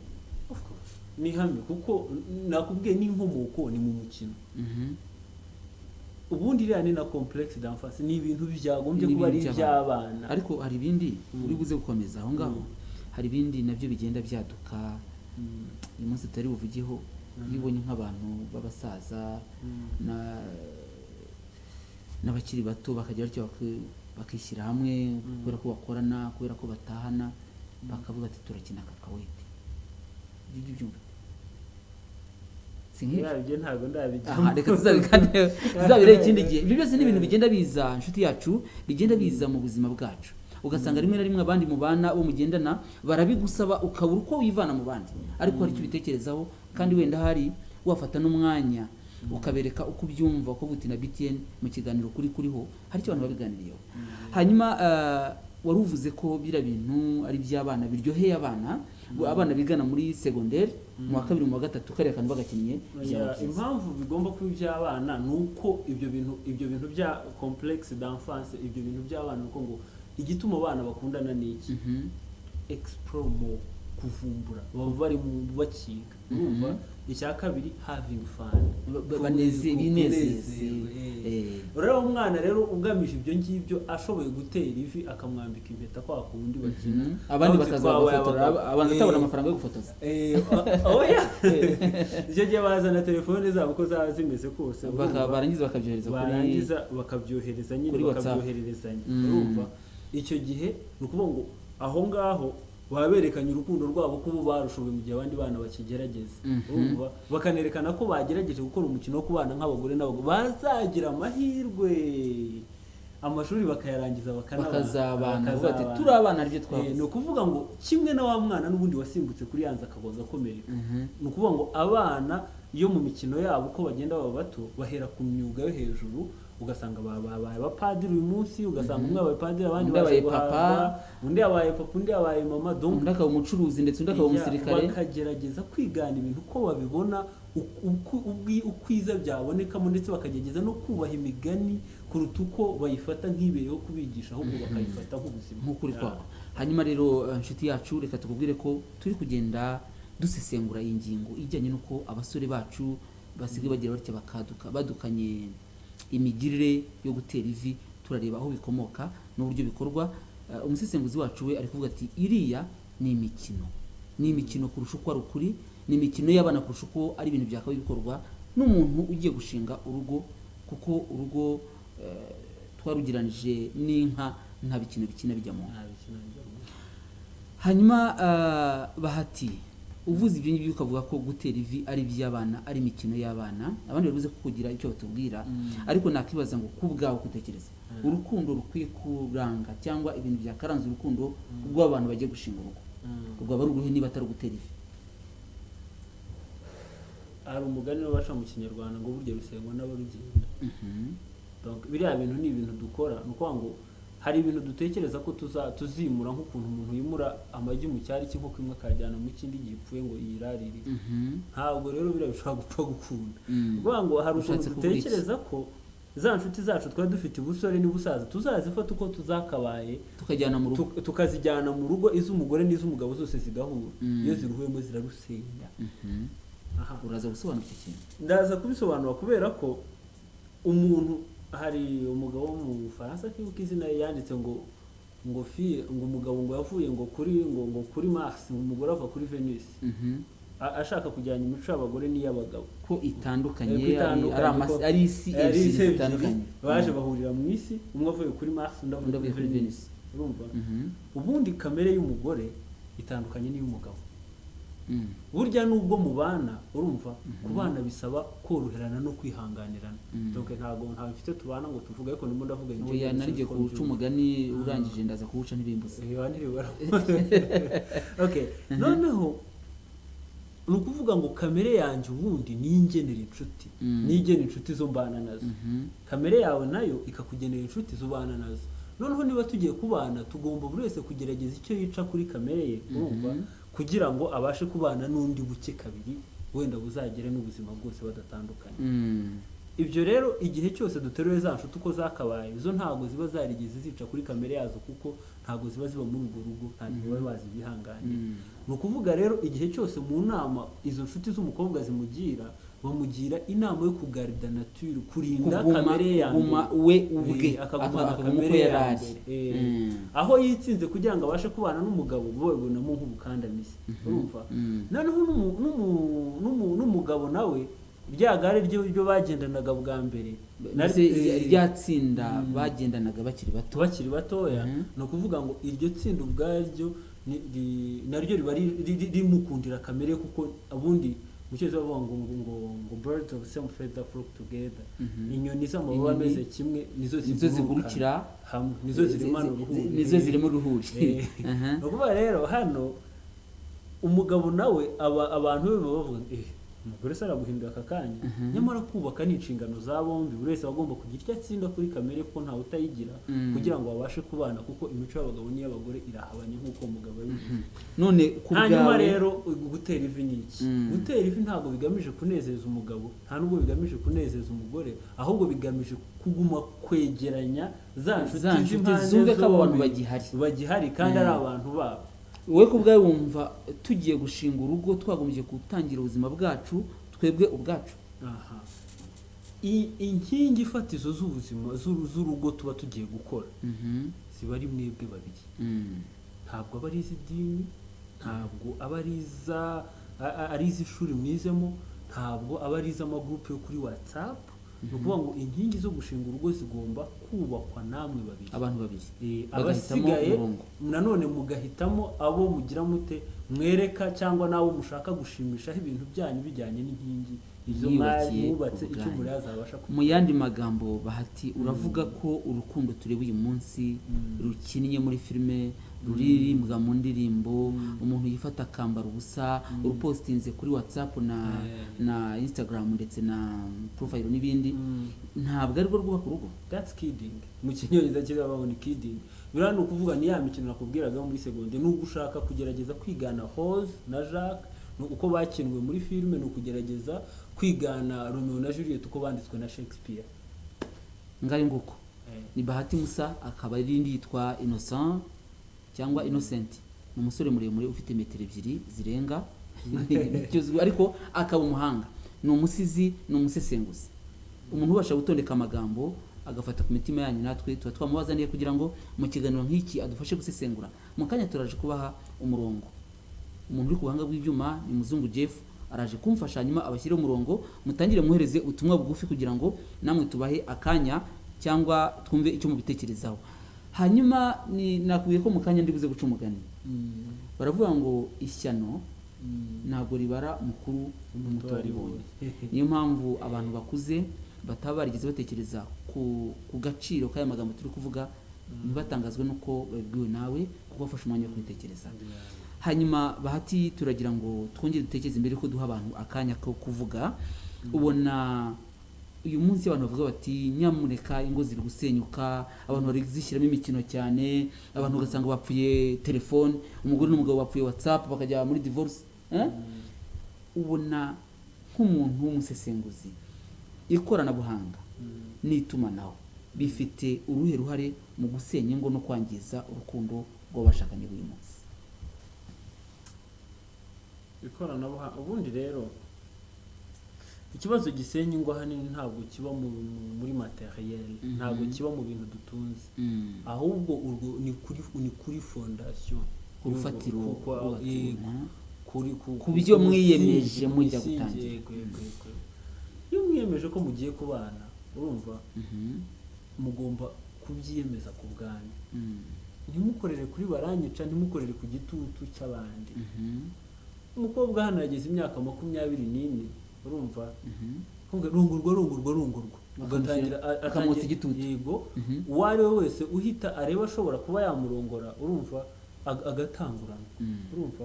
ni hamwe kuko nakubwiye n'inkomoko ni mu mukino ubundi iriya ni na complexe d'enfance ni ibintu byagombye kuba ari iby'abana ariko hari ibindi uri buze gukomeza aho ngaho hari ibindi nabyo bigenda byaduka uyu munsi tutari buvugiho bibonye nk'abantu b'abasaza n'abakiri bato bakagira batyo bakishyira hamwe kubera ko bakorana kubera ko batahana bakavuga ati turakina kakawete ibyo byumva reka tuzabire ikindi gihe ibyo byose ni ibintu bigenda biza inshuti yacu bigenda biza mu buzima bwacu ugasanga rimwe na rimwe abandi mu bana bo mugendana barabigusaba ukabura uko wivana mu bandi ariko hari icyo ubitekerezaho kandi wenda hari wafata n'umwanya ukabereka uko ubyumva uko buti na BTN mu kiganiro kuriho hari icyo abantu babiganiriyeho hanyuma wari uvuze ko bira bintu ari by'abana biryoheye abana bigana muri secondaire mu wa kabiri mu wa gatatu kare kandi bagakinnye impamvu bigomba kuba iby'abana nuko ibyo bintu bya complexe d'enfance ibyo bintu by'abana nuko ngo igituma abana bakundana n'iki explore kuvumbura baba bari mu bakiga urumva icya kabiri having fun binezeze rero umwana rero ugamije ibyo ngibyo ashoboye gutera ivi akamwambika impeta kwa kundi bakina abandi bakazabafotora abantu batabona amafaranga yo gufotoza oya icyo gihe bazana telefone zabo ko zaba zimeze kose barangiza bakabyohereza nyine bakabyohererezanya urumva icyo gihe ni ukuvuga ngo aho ngaho baba berekanye urukundo rwabo ko barushoboye mu gihe abandi bana bakigerageza urumva bakanerekana ko bagerageje gukora umukino wo kubana nk'abagore n'abagabo bazagira amahirwe amashuri bakayarangiza bakazabana bati turi abana aribyo twavuze ni ukuvuga ngo kimwe na wa mwana n'ubundi wasimbutse kuri yanze akagoza akomereka ni ukuvuga ngo abana iyo mu mikino yabo uko bagenda baba bato bahera ku myuga yo hejuru ugasanga babaye abapadiri uyu munsi ugasanga umwe abaye padiri abandi baje guhaza undi yabaye papa undi yabaye mama donc undi akaba umucuruzi ndetse undi akaba umusirikare bakagerageza kwigana ibintu uko babibona ukwiza byabonekamo ndetse bakagerageza no kubaha imigani kuruta uko bayifata nk'ibereho kubigisha ahubwo bakayifata nk'ubuzima nk'ukuri kwabo hanyuma rero inshuti yacu reka tukubwire ko turi kugenda dusesengura iyi ngingo ijyanye n'uko abasore bacu basigaye bagira batya badukanye imigirire yo gutera ivi turareba aho bikomoka n'uburyo bikorwa umusesenguzi wacu we ari kuvuga ati iriya ni imikino kurusha uko ari ukuri ni imikino y'abana kurusha uko ari ibintu byakabaye bikorwa n'umuntu ugiye gushinga urugo kuko urugo twarugiranije n'inka nta bikino bikina bijyamo hanyuma bahati uvuze ibyo ngibyo ukavuga ko gutera ivi ari iby'abana ari imikino y'abana abandi baruze kukugira icyo batubwira ariko nakibaza ngo kubwaho kutekereza urukundo rukwiye kuranga cyangwa ibintu byakaranze urukundo rw'abantu bagiye gushinga urugo rwaba ari uruhe niba atari gutera ivi hari umugani baca mu kinyarwanda ngo burya rusengwa n'abarugenda. Donc biriya bintu ni ibintu dukora nuko ngo hari ibintu dutekereza ko tuzimura nk'ukuntu umuntu yimura amagi mu cyari cy'inkoko imwe akajyana mu kindi gipfuye ngo yirarire. Ntabwo rero biriya bishobora gupfa gukunda. Kuvuga ngo hari ukuntu dutekereza ko za nshuti zacu twari dufite ubusore n'ubusaza tuzazifata uko tuzakabaye tukajyana mu rugo tukazijyana mu rugo iz'umugore n'iz'umugabo zose zigahura. Iyo ziruhuyemo zirarusenya. Uraza gusobanura iki kintu? Ndaza kubisobanura kubera ko umuntu hari umugabo wo mu Faransa kibuka izina yanditse ngo umugabo ngo yavuye ngo kuri Mars, umugore ava kuri Venus. Ashaka kujyana imico y'abagore n'iy'abagabo ko itandukanye ari isi zitandukanye. Baje bahurira mu isi, umwe avuye kuri Mars undi avuye kuri Venus. Urumva? Ubundi kamere y'umugore itandukanye n'iy'umugabo. Burya nubwo mubana urumva kubana bisaba koroherana no kwihanganirana. Donc ntago mfite tubana ngo tuvuge ko ndimo ndavuga ngo yanarije kuwuca umugani urangije ndaza kuwuca ntibimbuze. Okay, noneho nukuvuga ngo kamere yanjye ubundi ningenera inshuti, nigena inshuti zo mbana nazo. Kamere yawe nayo ikakugenera inshuti zo bana nazo. Noneho niba tugiye kubana tugomba buri wese kugerageza icyo yica kuri kamere ye urumva kugira ngo abashe kubana n'undi buke kabiri wenda buzagere n'ubuzima bwose badatandukanye. Ibyo rero igihe cyose duteruye za nshuti uko zakabaye zo ntago ziba zarigeze zica kuri kamere yazo kuko ntago ziba muri urwo rugo kandi baba bazi bihanganye. Nukuvuga rero igihe cyose mu nama izo nshuti z'umukobwa zimugira bamugira inama yo kugarida nature, kurinda kamere yanjye we ubwe akagumana kamere yanjye. Aho yitsinze kugira ngo abashe kubana n'umugabo babonamo nk'ubukandamizi urumva. Noneho n'umugabo nawe ryagare ryo bagendanaga bwa mbere ryatsinda bagendanaga bakiri batoya. No kuvuga ngo iryo tsinda ubwaryo naryo riba rimukundira kamere kuko abundi mucyeze bavuga ngo birds of same feather flock together. Inyoni z'amababa ameze kimwe nizo zigurukira hamwe, nizo zirimo ruhuri. No kuvuga rero hano umugabo nawe abantu be bavuga umugore se araguhindura aka kanya, nyamara kubaka ni inshingano za bombi. Buri wese agomba kugira icyo atsinda kuri kamere ko ntawe utayigira kugira ngo babashe kubana kuko imico y'abagabo n'iy'abagore irahabanye nk'uko umugabo yabivuze. None hanyuma rero gutera ivi ni iki? Gutera ivi ntabwo bigamije kunezeza umugabo, nta nubwo bigamije kunezeza umugore, ahubwo bigamije kuguma kwegeranya za nshuti zumve ko abantu bagihari kandi ari abantu babo. Wowe kubwawe wumva tugiye gushinga urugo twagombye gutangira ubuzima bwacu twebwe ubwacu. Inkingi fatizo z'ubuzima z'urugo tuba tugiye gukora ziba ari mwebwe babiri. Ntabwo aba ari iz'idini, ntabwo aba ari iz'ishuri mwizemo, ntabwo aba ari iz'amagrupe yo kuri WhatsApp. Nukuvuga ngo inkingi zo gushinga urugo zigomba kubakwa namwe babiri, abantu babiri. Abasigaye nanone mugahitamo abo mugira mute mwereka cyangwa nawo mushaka gushimishaho ibintu byanyu bijyanye n'inkingi izo mwubatse icyo muri azabasha. Mu yandi magambo Bahati, uravuga ko urukundo tureba uyu munsi rukinnye muri filime, ruririmbwa mu ndirimbo, umuntu yifata akambara ubusa, urupostinze kuri WhatsApp na Instagram ndetse na profile n'ibindi, ntabwo ari rwo rwubaka urugo. That's kidding. Mu kinyongereza kibaho ni kidding. Birano kuvuga ni ya mikino nakubwiraga muri seconde, no gushaka kugerageza kwigana Rose na Jacques uko bakinwe muri filime, no kugerageza kwigana Romeo na Juliet uko banditswe na Shakespeare. Ngari nguko ni Bahati Musa, akaba irindi yitwa Innocent cyangwa Innocent. Ni umusore muremure ufite metero 2 zirenga ariko akaba umuhanga, ni umusizi, ni umusesenguzi, umuntu ubasha gutondeka amagambo agafata ku mitima yanyu. Natwe tuba twamubazaniye kugira ngo mu kiganiro nk'iki adufashe gusesengura. Mu kanya turaje kubaha umurongo. Umuntu uri ku buhanga bw'ibyuma ni Muzungu Jeff, araje kumfasha hanyuma abashyire umurongo, mutangire muhereze ubutumwa bugufi kugira ngo namwe tubahe akanya cyangwa twumve icyo mubitekerezaho. Hanyuma nakubiye ko mu kanya ndibuze guca umugani. Baravuga ngo ishyano ntabwo ribara mukuru umutoribonye. Niyo mpamvu abantu bakuze bataba barigeze batekereza ku gaciro k'aya magambo turi kuvuga, ntibatangazwe nuko babibwiwe nawe kuko bafashe umwanya wo kwitekereza. hanyuma Bahati turagira ngo twongere dutekereze imbere ko duha abantu akanya ko kuvuga. Ubona uyu munsi abantu bavuga bati nyamureka ingo ziri gusenyuka, abantu bari zishyiramo imikino cyane, abantu ugasanga bapfuye telefone, umugore n'umugabo bapfuye WhatsApp bakajya muri divorce. Ubona nk'umuntu w'umusesenguzi ikoranabuhanga n'itumanaho bifite uruhe ruhare mu gusenya ingo no kwangiza urukundo rw'abashakanye b'uyu munsi? Ikoranabuhanga ubundi rero ikibazo gisenya ingo ahanini ntabwo kiba muri materiel, ntabwo kiba mu bintu dutunze, ahubwo urwo ni kuri fondation, ku rufatiro ku byo mwiyemeje mujya gutangira. Iyo mwiyemeje ko mugiye kubana, urumva mugomba kubyiyemeza ku bwanyu, ntimukorere kuri baranyica, ntimukorere ku gitutu cy'abandi. Umukobwa hano yageze imyaka 24, urumva rungurwa ugatangira akamutsa igitutu. Yego, uwo ari we wese uhita areba ashobora kuba yamurongora, urumva agatangurana. Urumva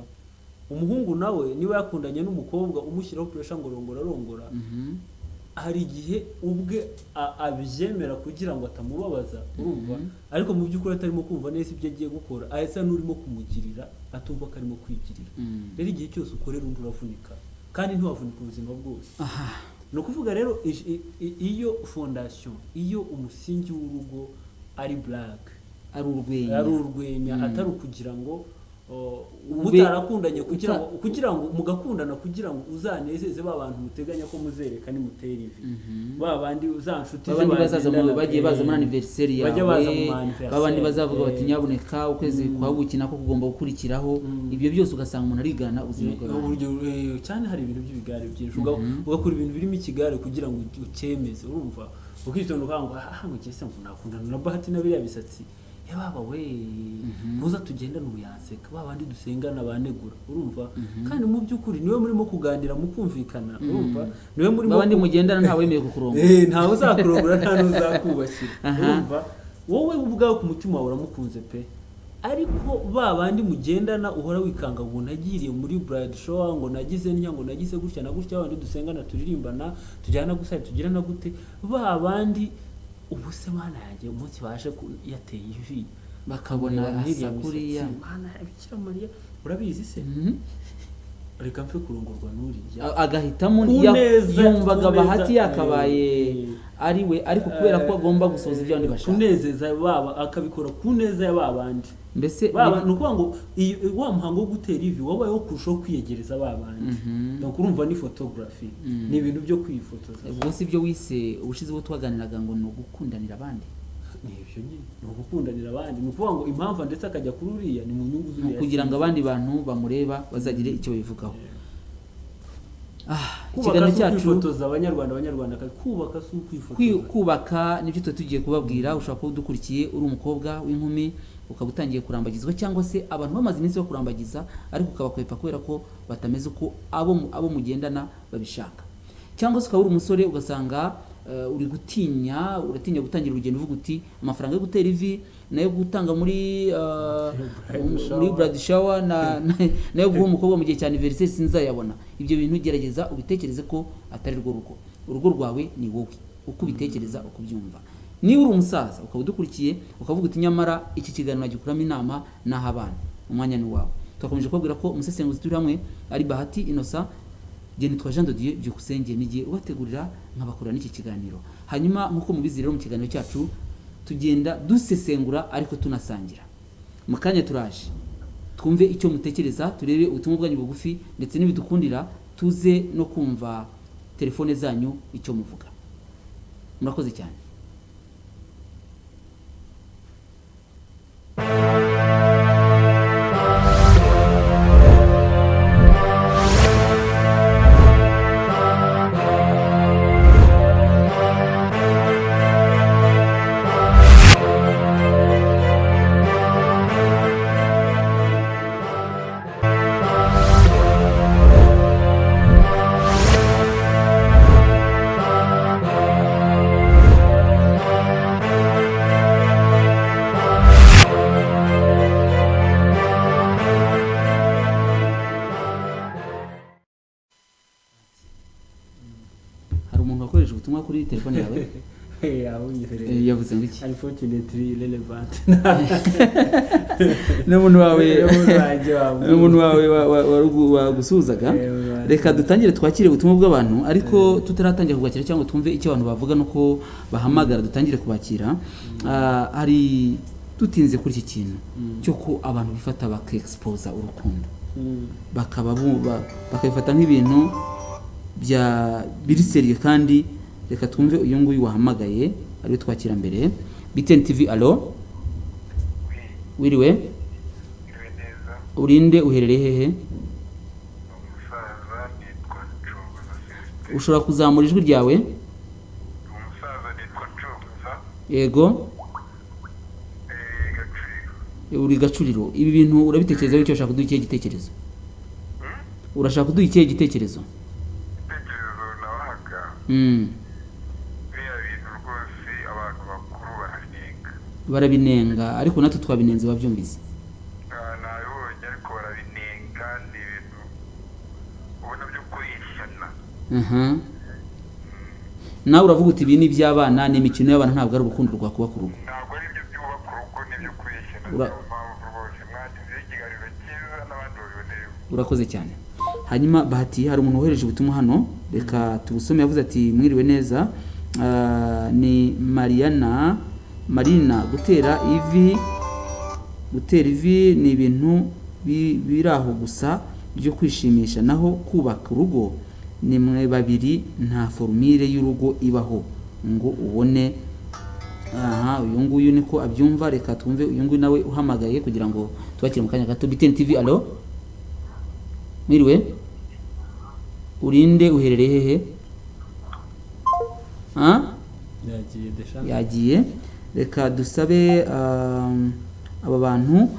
umuhungu nawe niba yakundanye n'umukobwa umushyiraho pressure ngo rongora, hari igihe ubwe abyemera kugira ngo atamubabaza, urumva, ariko mu by'ukuri atarimo kumva neza ibyo agiye gukora, ahesa n'urimo kumugirira atumva ko arimo kwigirira. Rero igihe cyose ukorera undi uravunika, kandi ntiwavunika ubuzima bwose. Ni ukuvuga rero iyo fondation, iyo umusingi w'urugo ari black, ari urwenya, atari ukugira ngo mutarakundanye kugira ngo mugakundana kugira ngo uzanezeze babantu muteganya ko muzereka ni mutera ivi, babandi uzanshuti babandi bagiye baza muri anniversaire yawe, babandi bazavuga bati nyabuneka ukwezi kwa gukina ko kugomba gukurikiraho. Ibyo byose ugasanga umuntu arigana ubuzima bwawe cyane. Hari ibintu by'ibigare byinshi, ugakora ibintu birimo ikigare kugira ngo ukemeze, urumva, ukitonda ukanga mugese ngo nakundana na Bahati na biriya bisatsi baba we muza tugendana ubuyanseka, babandi dusengana banegura, urumva, kandi mu by'ukuri niwe murimo kuganira mukumvikana, urumva, niwe murimo babandi mugendana ntawe wemeye kukurongora, ntawe uzakurongora, nta n'uzakubakira, urumva, wowe ubwawe ku mutima wawe uramukunze pe, ariko babandi mugendana uhora wikanga ngo nagiriye muri bride show, ngo nagize nya, ngo nagize gutya na gutya, abandi dusengana turirimbana tujyana gusara tugirana gute, babandi ubuse mana yanjye umunsi baje yateye ivi bakabona asakuriya mana Bikira Mariya, urabizi se, reka mfe kurongorwa n'uriya, agahitamo yumvaga Bahati yakabaye ari we, ariko kubera ko agomba gusoza ibyo abandi bashaka, kunezeza baba akabikora kuneza ya babandi. Mbese ni ukuvuga ngo wa muhango wo gutera ivi wabayeho kurushaho kwiyegereza babandi. Donc urumva ni photography, ni ibintu byo kwifotoza. Ubwo si byo wise ubushize bwo twaganiraga ngo no gukundanira abandi, nibyo nyine no gukundanira abandi, ni ukuvuga ngo impamvu ndetse akajya kuri uriya ni mu nyungu z'uriya, kugira ngo abandi bantu bamureba bazagire icyo bivugaho. Ikiganiro cyacu kwifotoza abanyarwanda kubaka si ukwifotoza, kubaka nibyo tugiye kubabwira. Ushobora kuba udukurikiye uri umukobwa w'inkumi ukaba utangiye kurambagizwa, cyangwa se abantu bamaze iminsi yo kurambagiza ariko ukabakwepa kubera ko batameze uko abo mugendana babishaka, cyangwa se ukaba uri umusore ugasanga uratinya gutangira urugendo uvuga uti amafaranga yo gutera ivi nayo gutanga muri bride shower nayo guha umukobwa mu gihe cya anniversaire sinzayabona. Ibyo bintu gerageza ubitekereze ko atari urugo rwawe ni wowe, uko ubitekereza uko byumva. Niba uri umusaza ukaba udukurikiye ukavuga uti nyamara iki kiganiro nagikuramo inama naho abana, umwanya ni wawe. Twakomeje kubabwira ko umusesenguzi turi hamwe ari Bahati Innocent, nitwa Jean de Dieu Byukusenge, nigiye ubategurira nkabakorera n'iki kiganiro. Hanyuma nkuko mubizi rero mu kiganiro cyacu tugenda dusesengura ariko tunasangira. Mu kanya turaje twumve icyo mutekereza, turebe ubutumwa bwanyu bugufi, ndetse n'ibidukundira tuze no kumva telefone zanyu icyo muvuga. Murakoze cyane. hari umuntu wakoresha ubutumwa kuri telefone yawe yavuze ngo iki? Unfortunately irrelevant. n'umuntu wawe wagusuzaga. Reka dutangire twakire ubutumwa bw'abantu ariko tutaratangira kubakira cyangwa twumve icyo abantu bavuga nuko bahamagara dutangire kubakira. Hari dutinze kuri iki kintu cyo ko abantu bifata bakexpose urukundo bakabifata nk'ibintu bya biriseriye kandi reka twumve uyu nguyu wahamagaye ari twakira mbere. BTN TV allo wiriwe urinde uherereye hehe? Umusaza nitwa Ncuguza. Ushobora kuzamura ijwi ryawe? Umusaza nitwa Ncuguza. Yego Gacuriro. uri Gacuriro. Ibi bintu urabitekerezaho icyo ushaka kuduha ikihe gitekerezo? Urashaka kuduha ikihe gitekerezo? Igitekerezo nabahaga biriya bintu rwose abantu bakuru barabinenga ariko natwe twabinenze babyumvise. Nabibonye ariko barabinenga ni ibintu ubona byo kuyishyana. Nawe uravuga uti ibi ni iby'abana ni imikino y'abana ntabwo ari urukundo rwakuba ku rugo. Ntabwo ari ibyo byubaka urugo n'ibyo kuyishyana. Niyo mpamvu rwose mwatize ikiganiro cyiza n'abandi babiboneyeho. Urakoze cyane. Hanyuma Bahati hari umuntu wohereje ubutumwa hano reka tubusome yavuze ati mwiriwe neza. Ni Marina gutera ivi ni ibintu biraho gusa byo kwishimisha naho kubaka urugo ni mwe babiri nta formule y'urugo ibaho ngo ubone. Uyu nguyu niko abyumva. Reka twumve uyu nguyu nawe uhamagaye kugira ngo tubakire mu kanya gato. BTN TV allo mwiriwe urinde uherereye hehe? Yagiye. Reka dusabe aba bantu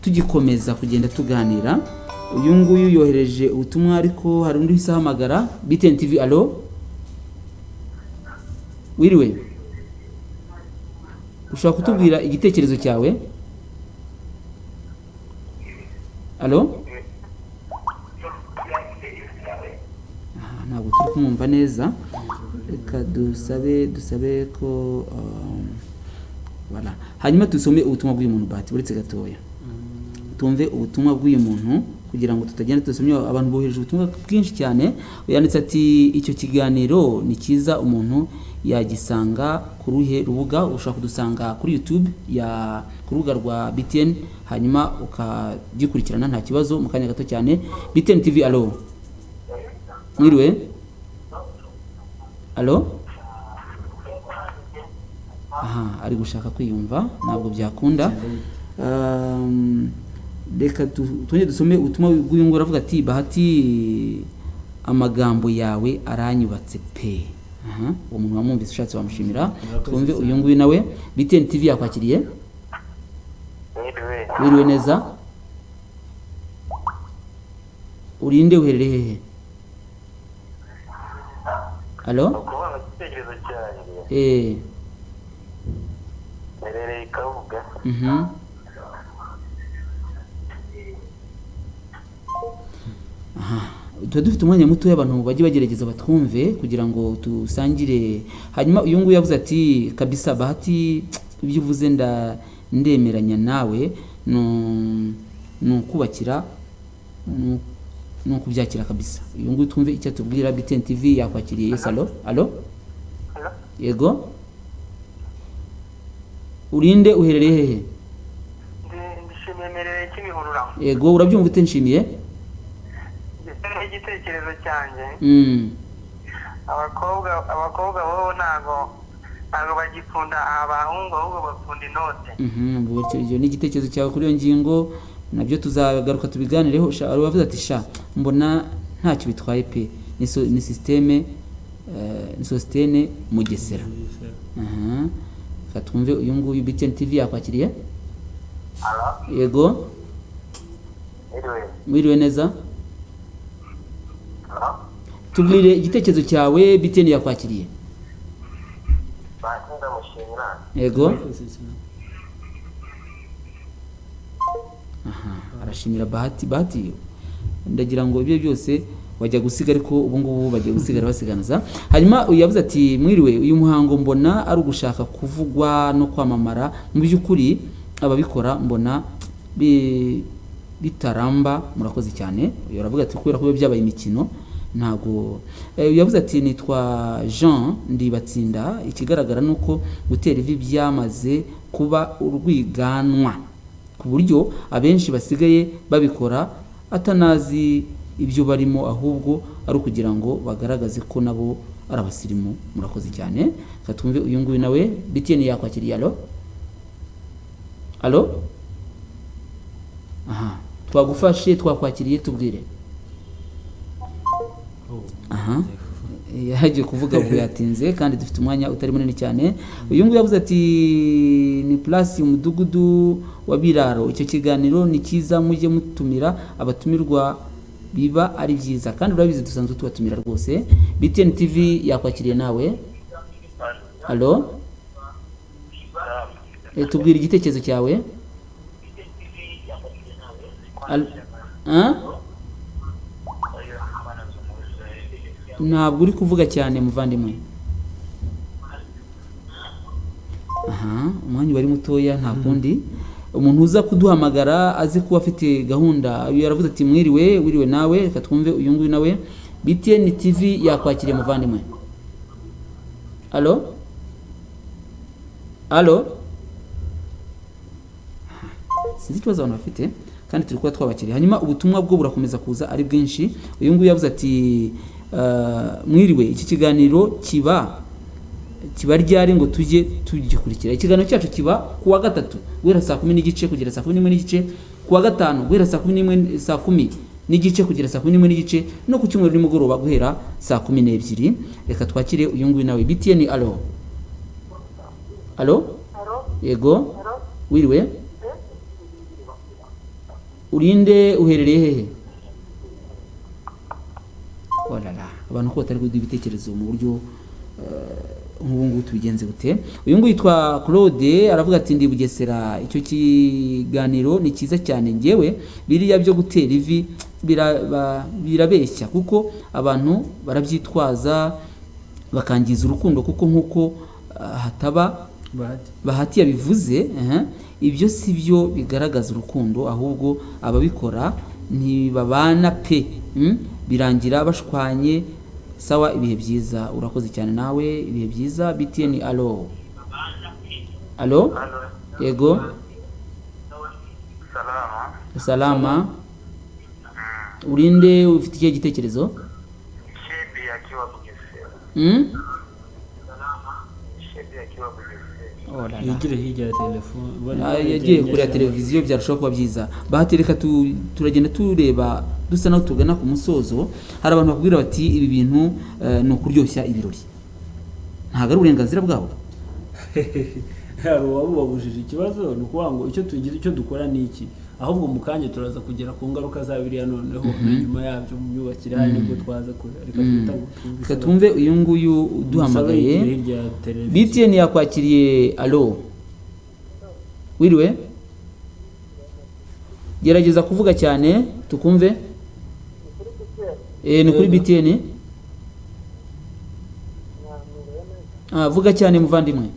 tugikomeza kugenda tuganira. Uyu nguyu yohereje ubutumwa ariko hari undi usahamagara. BTN TV allo wiriwe ushaka kutubwira igitekerezo cyawe? Allo ntabwo turi kumumva neza. Reka dusabe ko voilà. Hanyuma dusome ubutumwa bw'uyu muntu Bahati buretse gatoya tumve ubutumwa bw'uyu muntu kugira ngo tutagenda dusomye abantu bohereje ubutumwa bwinshi cyane. Yanditse ati icyo kiganiro ni cyiza umuntu yagisanga ku ruhe rubuga. Ushaka kudusanga kuri YouTube ku rubuga rwa BTN hanyuma ukagikurikirana nta kibazo mu kanya gato cyane. BTN TV allo mwiriwe allo ari gushaka kwiyumva ntabwo byakunda. Reka tujye dusome ubutumwa bw'uyu nguyu aravuga ati Bahati amagambo yawe aranyubatse pe. Uwo muntu wamwumvise ushatse wamushimira. Twumve uyu nguyu nawe. BTN TV yakwakiriye. Wiriwe neza urinde uherereye hehe? Allo Nerereye Kabuga. Tuba dufite umwanya muto y'abantu bajye bagerageza batwumve kugira ngo dusangire. Hanyuma uyu nguyu yavuze ati kabisa Bahati ibyo uvuze ndemeranya nawe no kubakira no kubyakira kabisa. Uyu nguyu twumve icyo tubwira. BTN TV yakwakiriye. Yes allo yego urinde uherereye hehe? Ndishimiye Kimihurura. Yego urabyumva ute? Nshimiye igitekerezo cyanjye. Abakobwa bo ntago bagikunda abahungu ahubwo bakunda inote. Iyo ni igitekerezo cyawe kuri iyo ngingo nabyo tuzagaruka tubiganireho. Uravuze ati mbona ntacyo bitwaye pe ni systeme ni sostene Mugesera. Twumve uyu nguyu. BTN TV yakwakiriye. Yego mwiriwe neza tubwire igitekerezo cyawe. BTN yakwakiriye. Yego arashimira Bahati. Ndagira ngo ibyo byose wajya gusiga ariko ubu ngubu bagiye gusigara basiganuza. Hanyuma yavuze ati mwiriwe, uyu muhango mbona ari ugushaka kuvugwa no kwamamara, mu by'ukuri ababikora mbona bitaramba. Murakoze cyane. Yaravuga ati kubera ko byabaye imikino ntago. Yavuze ati nitwa Jean Ndibatsinda, ikigaragara nuko gutera ivi byamaze kuba urwiganwa ku buryo abenshi basigaye babikora atanazi ibyo barimo, ahubwo ari ukugira ngo bagaragaze ko nabo ari abasirimu. Murakoze cyane. Katumve uyu nguyu nawe BTN yakwakiriye. Alo aha, twagufashe twakwakiriye, tubwire. Aha, yagiye kuvuga ngo yatinze kandi dufite umwanya utari munini cyane. Uyu nguyu yavuze ati ni place umudugudu wa Biraro, icyo kiganiro ni cyiza, mujye mutumira abatumirwa, biba ari byiza kandi urabizi dusanzwe tubatumira rwose. BTN TV yakwakiriye nawe. Alo, tubwire igitekerezo cyawe. Ntabwo uri kuvuga cyane muvandimwe. Aha, umwanya bari mutoya nta kundi. Umuntu uza kuduhamagara azi kuba afite gahunda. Yaravuze ati wiriwe nawe, reka twumve uyu nguyu nawe. BTN TV yakwakiriye muvandimwe. Alo sinzi ikibazo abantu bafite kandi turi kuba twabakiriye. Hanyuma ubutumwa bwo burakomeza kuza ari bwinshi. Uyu nguyu yavuze ati mwiriwe, iki kiganiro kiba ryari ngo tujye tugikurikira? Ikiganiro cyacu kiba kuwa gatatu guhera saa 10:30 kugera saa 11:30, kuwa gatanu guhera saa 10:30 kugera saa 11:30, no ku cyumweru nimugoroba guhera saa 12:00. Reka twakire uyu nguyu nawe. BTN. Alo yego, wiriwe, urinde, uherereye hehe? Abantu ko batari kuduha ibitekerezo mu buryo nk'ubu ngubu tubigenze gute. Uyu nguyu yitwa Claude aravuga ati ndi Bugesera, icyo kiganiro ni cyiza cyane, ngewe biriya byo gutera ivi birabeshya kuko abantu barabyitwaza bakangiza urukundo, kuko nk'uko hataba Bahati yabivuze, ibyo si byo bigaragaza urukundo, ahubwo ababikora ntibabana pe, birangira bashwanye. Sawa, ibihe byiza. Urakoze cyane nawe, ibihe byiza. BTN. Alo yego, salama. Urinde, ufite ikihe gitekerezo? Shebi akiwa Bugesera. Shebi akiwa Bugesera. Yigire hirya ya telefone. Yagiye kuri televiziyo byarushaho kuba byiza. Bahati reka turagenda tureba dusa naho tugana ku musozo. Hari abantu bakubwira bati ibi bintu ni ukuryoshya ibirori, ntabwo ari uburenganzira bwabo. Hari uwabubabujije. Ikibazo ni ukuvuga ngo icyo dukora ni iki, ahubwo mu kanya turaza kugera ku ngaruka za biriya noneho nyuma yabyo mu myubakire, hari nibwo twaza reka twumve uyu nguyu uduhamagaye. BTN yakwakiriye. Alo wiriwe, gerageza kuvuga cyane tukumve. Ni kuri BTN. Vuga cyane muvandimwe.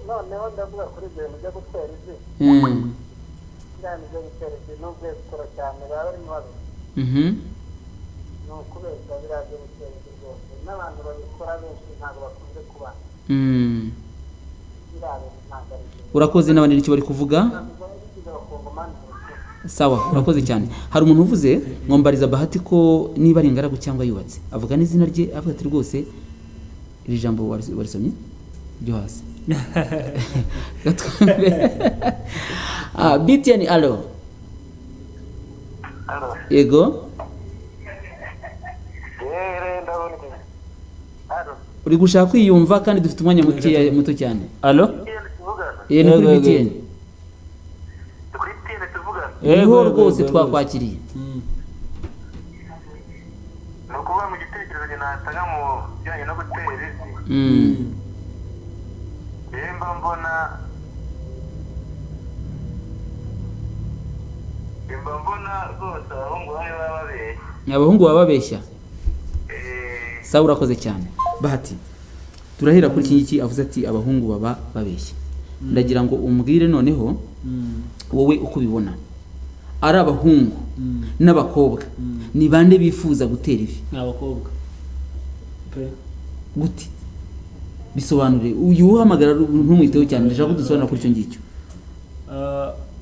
Noneho ndavuga kuri ibyo bintu byo gutera ivi. Cyane byo gutera ivi n'ubwo gukora cyane baba barimo babiri. Ni ukubeshya biriya byo gutera ivi rwose, n'abantu babikora benshi ntabwo bakunze kubana. Urakoze, n'abandi nicyo bari kuvuga. Sawa, urakoze cyane. Hari umuntu uvuze ngombariza Bahati ko niba ari ingaragu cyangwa yubatse, avuga n'izina rye, avuga ati rwose iri jambo warisomye ryo hasi. BTN. Alo yego, uri gushaka kwiyumva kandi dufite umwanya muto cyane. Alo ni kuri BTN. Niho rwose twakwakiriye. Ni ukuvuga mu gitekerezo natanga mu bijyanye no gutera ivi. Mba mbona rwose abahungu bamwe baba babeshya. abahungu baba babeshya. Sawa urakoze cyane. Bahati turahera kuri iki ngiki avuze ati abahungu baba babeshya. Ndagira ngo umbwire noneho wowe uko ubibona. Ari abahungu n'abakobwa ni bande bifuza gutera ivi? Abakobwa pe gute bisobanure uyu uhamagara ntumwiteho cyane ndashaka kudusobanura kuri icyo ngicyo.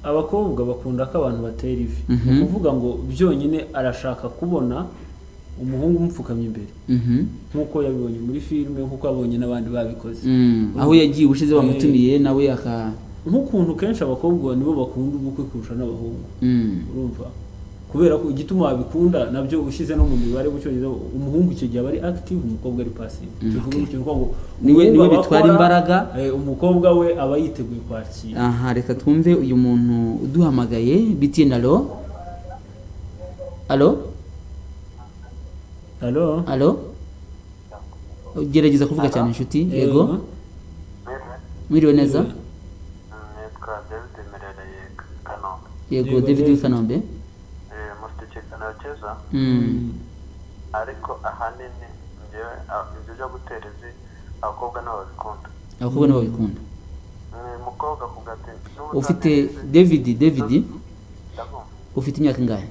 Abakobwa bakunda ko abantu batera ivi kuvuga ngo byonyine arashaka kubona umuhungu umupfukamye imbere nkuko yabibonye muri filime nkuko abonye n'abandi babikoze aho yagiye ubushize bamutumiye nawe aka nk'ukuntu kenshi abakobwa nibo bakunda ubukwe kurusha n'abahungu urumva kubera ko igituma babikunda nabyo ushize no mu mibare bucyogeza umuhungu icyo gihe bari active umukobwa ari passive tuvuga ngo niwe bitwara imbaraga umukobwa we aba yiteguye kwakira. Aha reka twumve uyu muntu uduhamagaye BTN. Allo gerageza kuvuga cyane inshuti. Yego mwiriwe neza. Yego David Kanombe. Ariko ahanini njyewe ibyo byo gutera ivi abakobwa nabo babikunda. Umukobwa kugati ufite David ufite imyaka ingahe?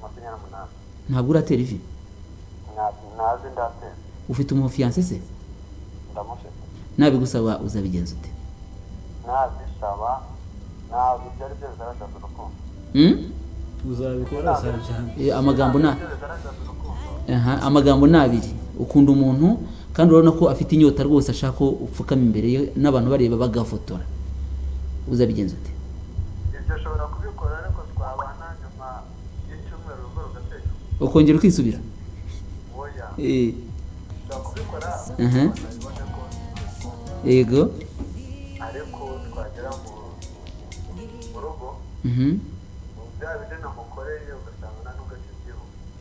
28. Ntabwo uratera ivi? Nazi ndatera. Ufite umufiance se? Ndamufite. Nabigusaba uzabigenza ute? Nabisaba ntabwo byari byazarashaka urukundo. Uzabikora cyane. Amagambo nabiri ukunda umuntu kandi urabona ko afite inyota rwose ashaka ko upfukama imbere ye n'abantu bareba bagafotora uzabigenza ute? Ibyo ushobora kubikora ariko twabana nyuma y'icyumweru rugo rugateka ukongera ukisubira. Oya kubikora yego ariko twagera mu rugo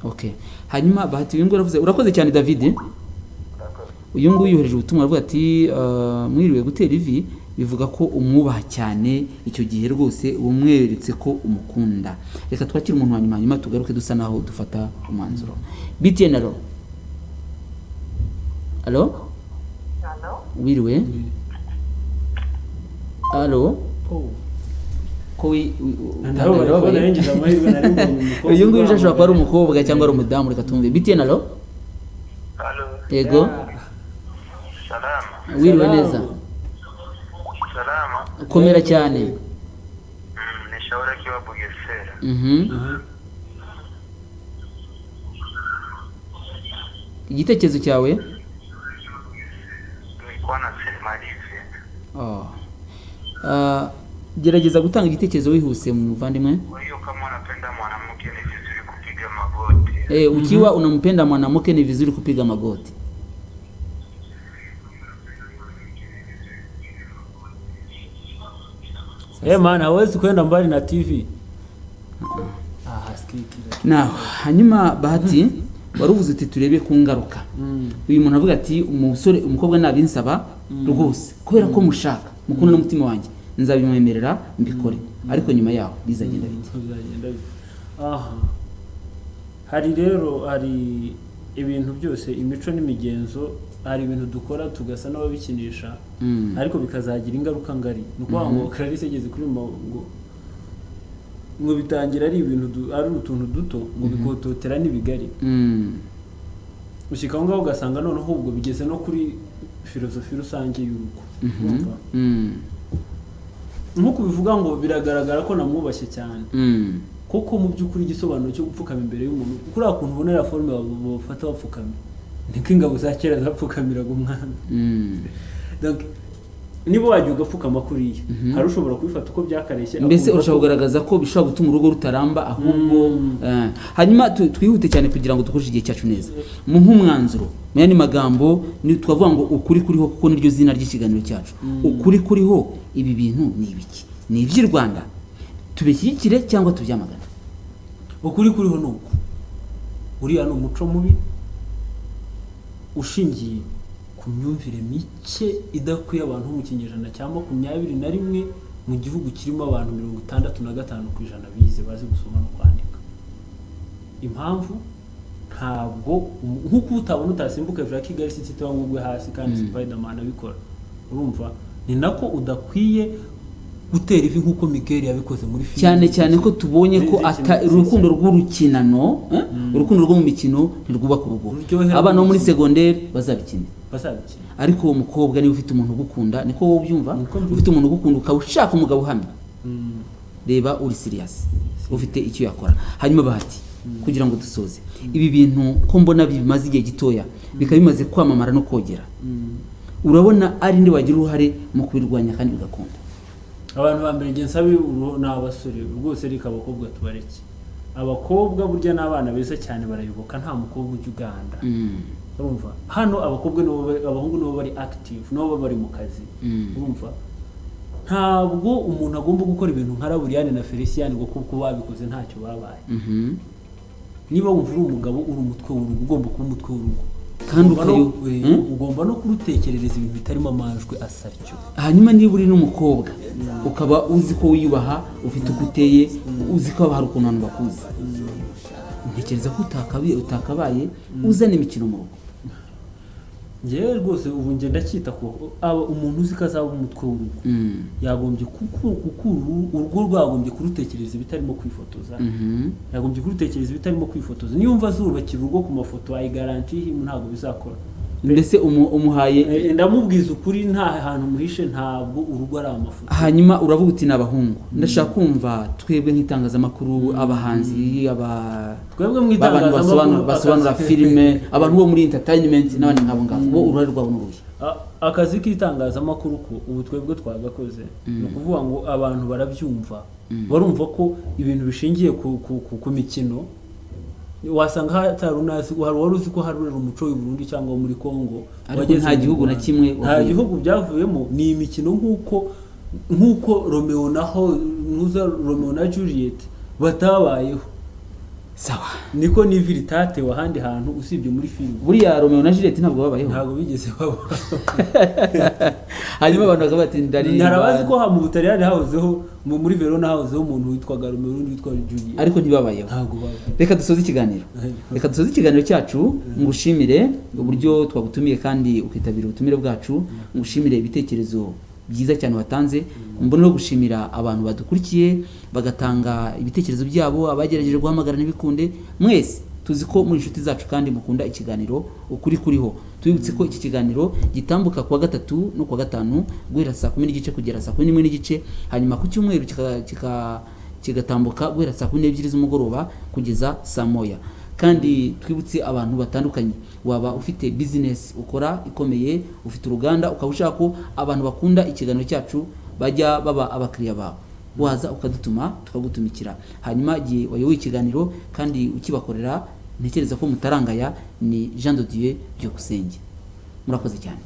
Okay. Hanyuma Bahati uyu nguyu aravuze urakoze cyane David. Uyu nguyu yohereje ubutumwa avuga ati mwiriwe gutera ivi bivuga ko umwubaha cyane icyo gihe rwose umweretse ko umukunda. Reka twakire umuntu hanyuma tugaruke dusa naho dufata umwanzuro. BTN. Allo wiriwe. Uyu nguyu ashobora kuba ari umukobwa cyangwa ari umudamu reka tumve. BTN. Yego salama. Wiriwe neza. Salama. Komera cyane. Nishauri kiwa Bugesera. Igitekerezo cyawe? Nilikuwa nasema hivi. Gerageza gutanga igitekerezo wihuse mu muvandimwe. Kwa hiyo kama unapenda mwanamke ni vizuri kupiga magoti. Ukiwa unampenda mwanamke ni vizuri kupiga magoti. Man hawezi kwenda mbali na TV. Hanyuma Bahati waruvuze uti turebe ku ngaruka. Uyu muntu avuga ati umukobwa nabinsaba rwose kubera ko mushaka mukunda n'umutima wanjye nzabimwemerera mbikore ariko nyuma yaho bizagenda bite? Hari rero hari ibintu byose imico n'imigenzo hari ibintu dukora tugasa n'ababikinisha ariko bikazagira ingaruka ngari. Nuko ngo Clarisse igeze kuri ngo bitangira ari ibintu ari utuntu duto ngo bikototera n'ibigari. Ushika ngaho ugasanga none ahubwo bigeze no kuri filosofi rusange y'urugo. Nkuko bivuga ngo biragaragara ko namwubashye cyane. Koko mu by'ukuri igisobanuro cyo gupfukama imbere y'umuntu kuri akuntu ubonera forme bafata bapfukamye niko ingabo za kera zapfukamiraga umwami. Donc niba wajya ugapfukama kuriya hari ushobora kubifata uko byakareshye mbese urashaka kugaragaza ko bishobora gutuma urugo rutaramba ahubwo hanyuma twihute cyane kugira ngo dukoreshe igihe cyacu neza mu nk'umwanzuro mu yandi magambo ni twavuga ngo ukuri kuriho kuko niryo zina ry'ikiganiro cyacu. Ukuri kuriho ibi bintu ni ibiki? Ni iby'i Rwanda tubishyigikire cyangwa tubyamagana? Ukuri kuriho nuko uriya ni umuco mubi ushingiye ku myumvire mike idakwiye abantu mu kinyejana cya 21 mu gihugu kirimo abantu 65% bize bazi gusoma no kwandika. impamvu ntabwo nk'uko utabona utasimbuka hejuru ya Kigali City cyangwa ugwe hasi kandi Spiderman abikora urumva ni nako udakwiye gutera ivi nk'uko Miguel yabikoze muri filime cyane ko tubonye ko urukundo rw'urukinano urukundo rwo mu mikino ntirwubaka urugo abana bo muri secondaire bazabikina ariko uwo mukobwa niba ufite umuntu ugukunda niko wowe ubyumva ufite umuntu ugukunda ukaba ushaka umugabo uhamye reba uri serious ufite icyo yakora hanyuma bahati kugira ngo dusoze ibi bintu ko mbona bimaze igihe gitoya bikaba bimaze kwamamara no kogera urabona ari ndi wagira uruhare mu kubirwanya kandi bigakunda abantu bambere nge nsabi n'abasore rwose reka abakobwa tubareke abakobwa burya n'abana beza cyane barayoboka nta mukobwa ujya uganda urumva hano abakobwa abahungu nibo bari active nibo bari mu kazi urumva ntabwo umuntu agomba gukora ibintu nka Lauriane na Feliciane ngo kuko babikoze ntacyo babaye niba wumva uri umugabo uri umutwe w'urugo ugomba kuba umutwe w'urugo kandi ugomba no kurutekerereza ibintu bitarimo amajwi asaryo hanyuma niba uri n'umukobwa ukaba uzi ko wiyubaha ufite uko uteye uzi ko hari ukuntu abantu bakuzi ntekereza ko utakabaye uzana imikino mu rugo ngewe rwose ubu nge ndacyita ko umuntu uzi ko azaba umutwe w'urugo yagombye urugo rwagombye kurutekereza ibitarimo kwifotoza yagombye kurutekereza ibitarimo kwifotoza niyo mva azubakira urugo ku mafoto ayigarantiye ntabwo bizakora mbese umuhaye ndamubwiza ukuri nta hantu muhishe ntabwo urugo ari amafoto hanyuma uravuga uti n'abahungu ndashaka kumva twebwe nk'itangazamakuru abahanzi twebwe mu itangazamakuru basobanura filime abantu bo muri entertainment n'abandi nkabo ngabo bo uruhare rwabo n'uruhe akazi k'itangazamakuru ko ubu twebwe twagakoze ni ukuvuga ngo abantu barabyumva barumva ko ibintu bishingiye ku mikino wasanga hatarunazi wari uzi ko hari umuco w'i Burundi cyangwa muri Kongo nta gihugu na kimwe nta gihugu byavuyemo ni imikino nk'uko Romeo na Juliet batabayeho sawa niko n'iviri tatewe ahandi hantu usibye muri filime buriya Romeo na Juliet ntabwo babayeho ntabwo bigeze babaho hanyuma abantu bakaba bati narabazi ko mu Butaliyani hahozeho muri Verona hahozeho umuntu witwaga Romeo n'undi witwa Juliet ariko ntibabayeho reka dusoze ikiganiro cyacu ngushimire uburyo twagutumiye kandi ukitabira ubutumire bwacu ngushimire ibitekerezo byiza cyane watanze mbona no gushimira abantu badukurikiye bagatanga ibitekerezo byabo abagerageje guhamagara n'ibikunde mwese tuzi ko muri inshuti zacu kandi mukunda ikiganiro ukuri kuriho tubibutse ko iki kiganiro gitambuka kuwa gatatu no kuwa gatanu guhera saa 10:30 kugera saa 11:30 hanyuma ku cyumweru kigatambuka guhera saa 12 z'umugoroba kugeza saa 1 kandi twibutse abantu batandukanye waba ufite business ukora ikomeye ufite uruganda ukaba ushaka ko abantu bakunda ikiganiro cyacu bajya baba abakiriya bawe waza ukadutuma tukagutumikira hanyuma igihe wayoboye ikiganiro kandi ukibakorera ntekereza ko mutarangaya ni Jean de Dieu Byukusenge murakoze cyane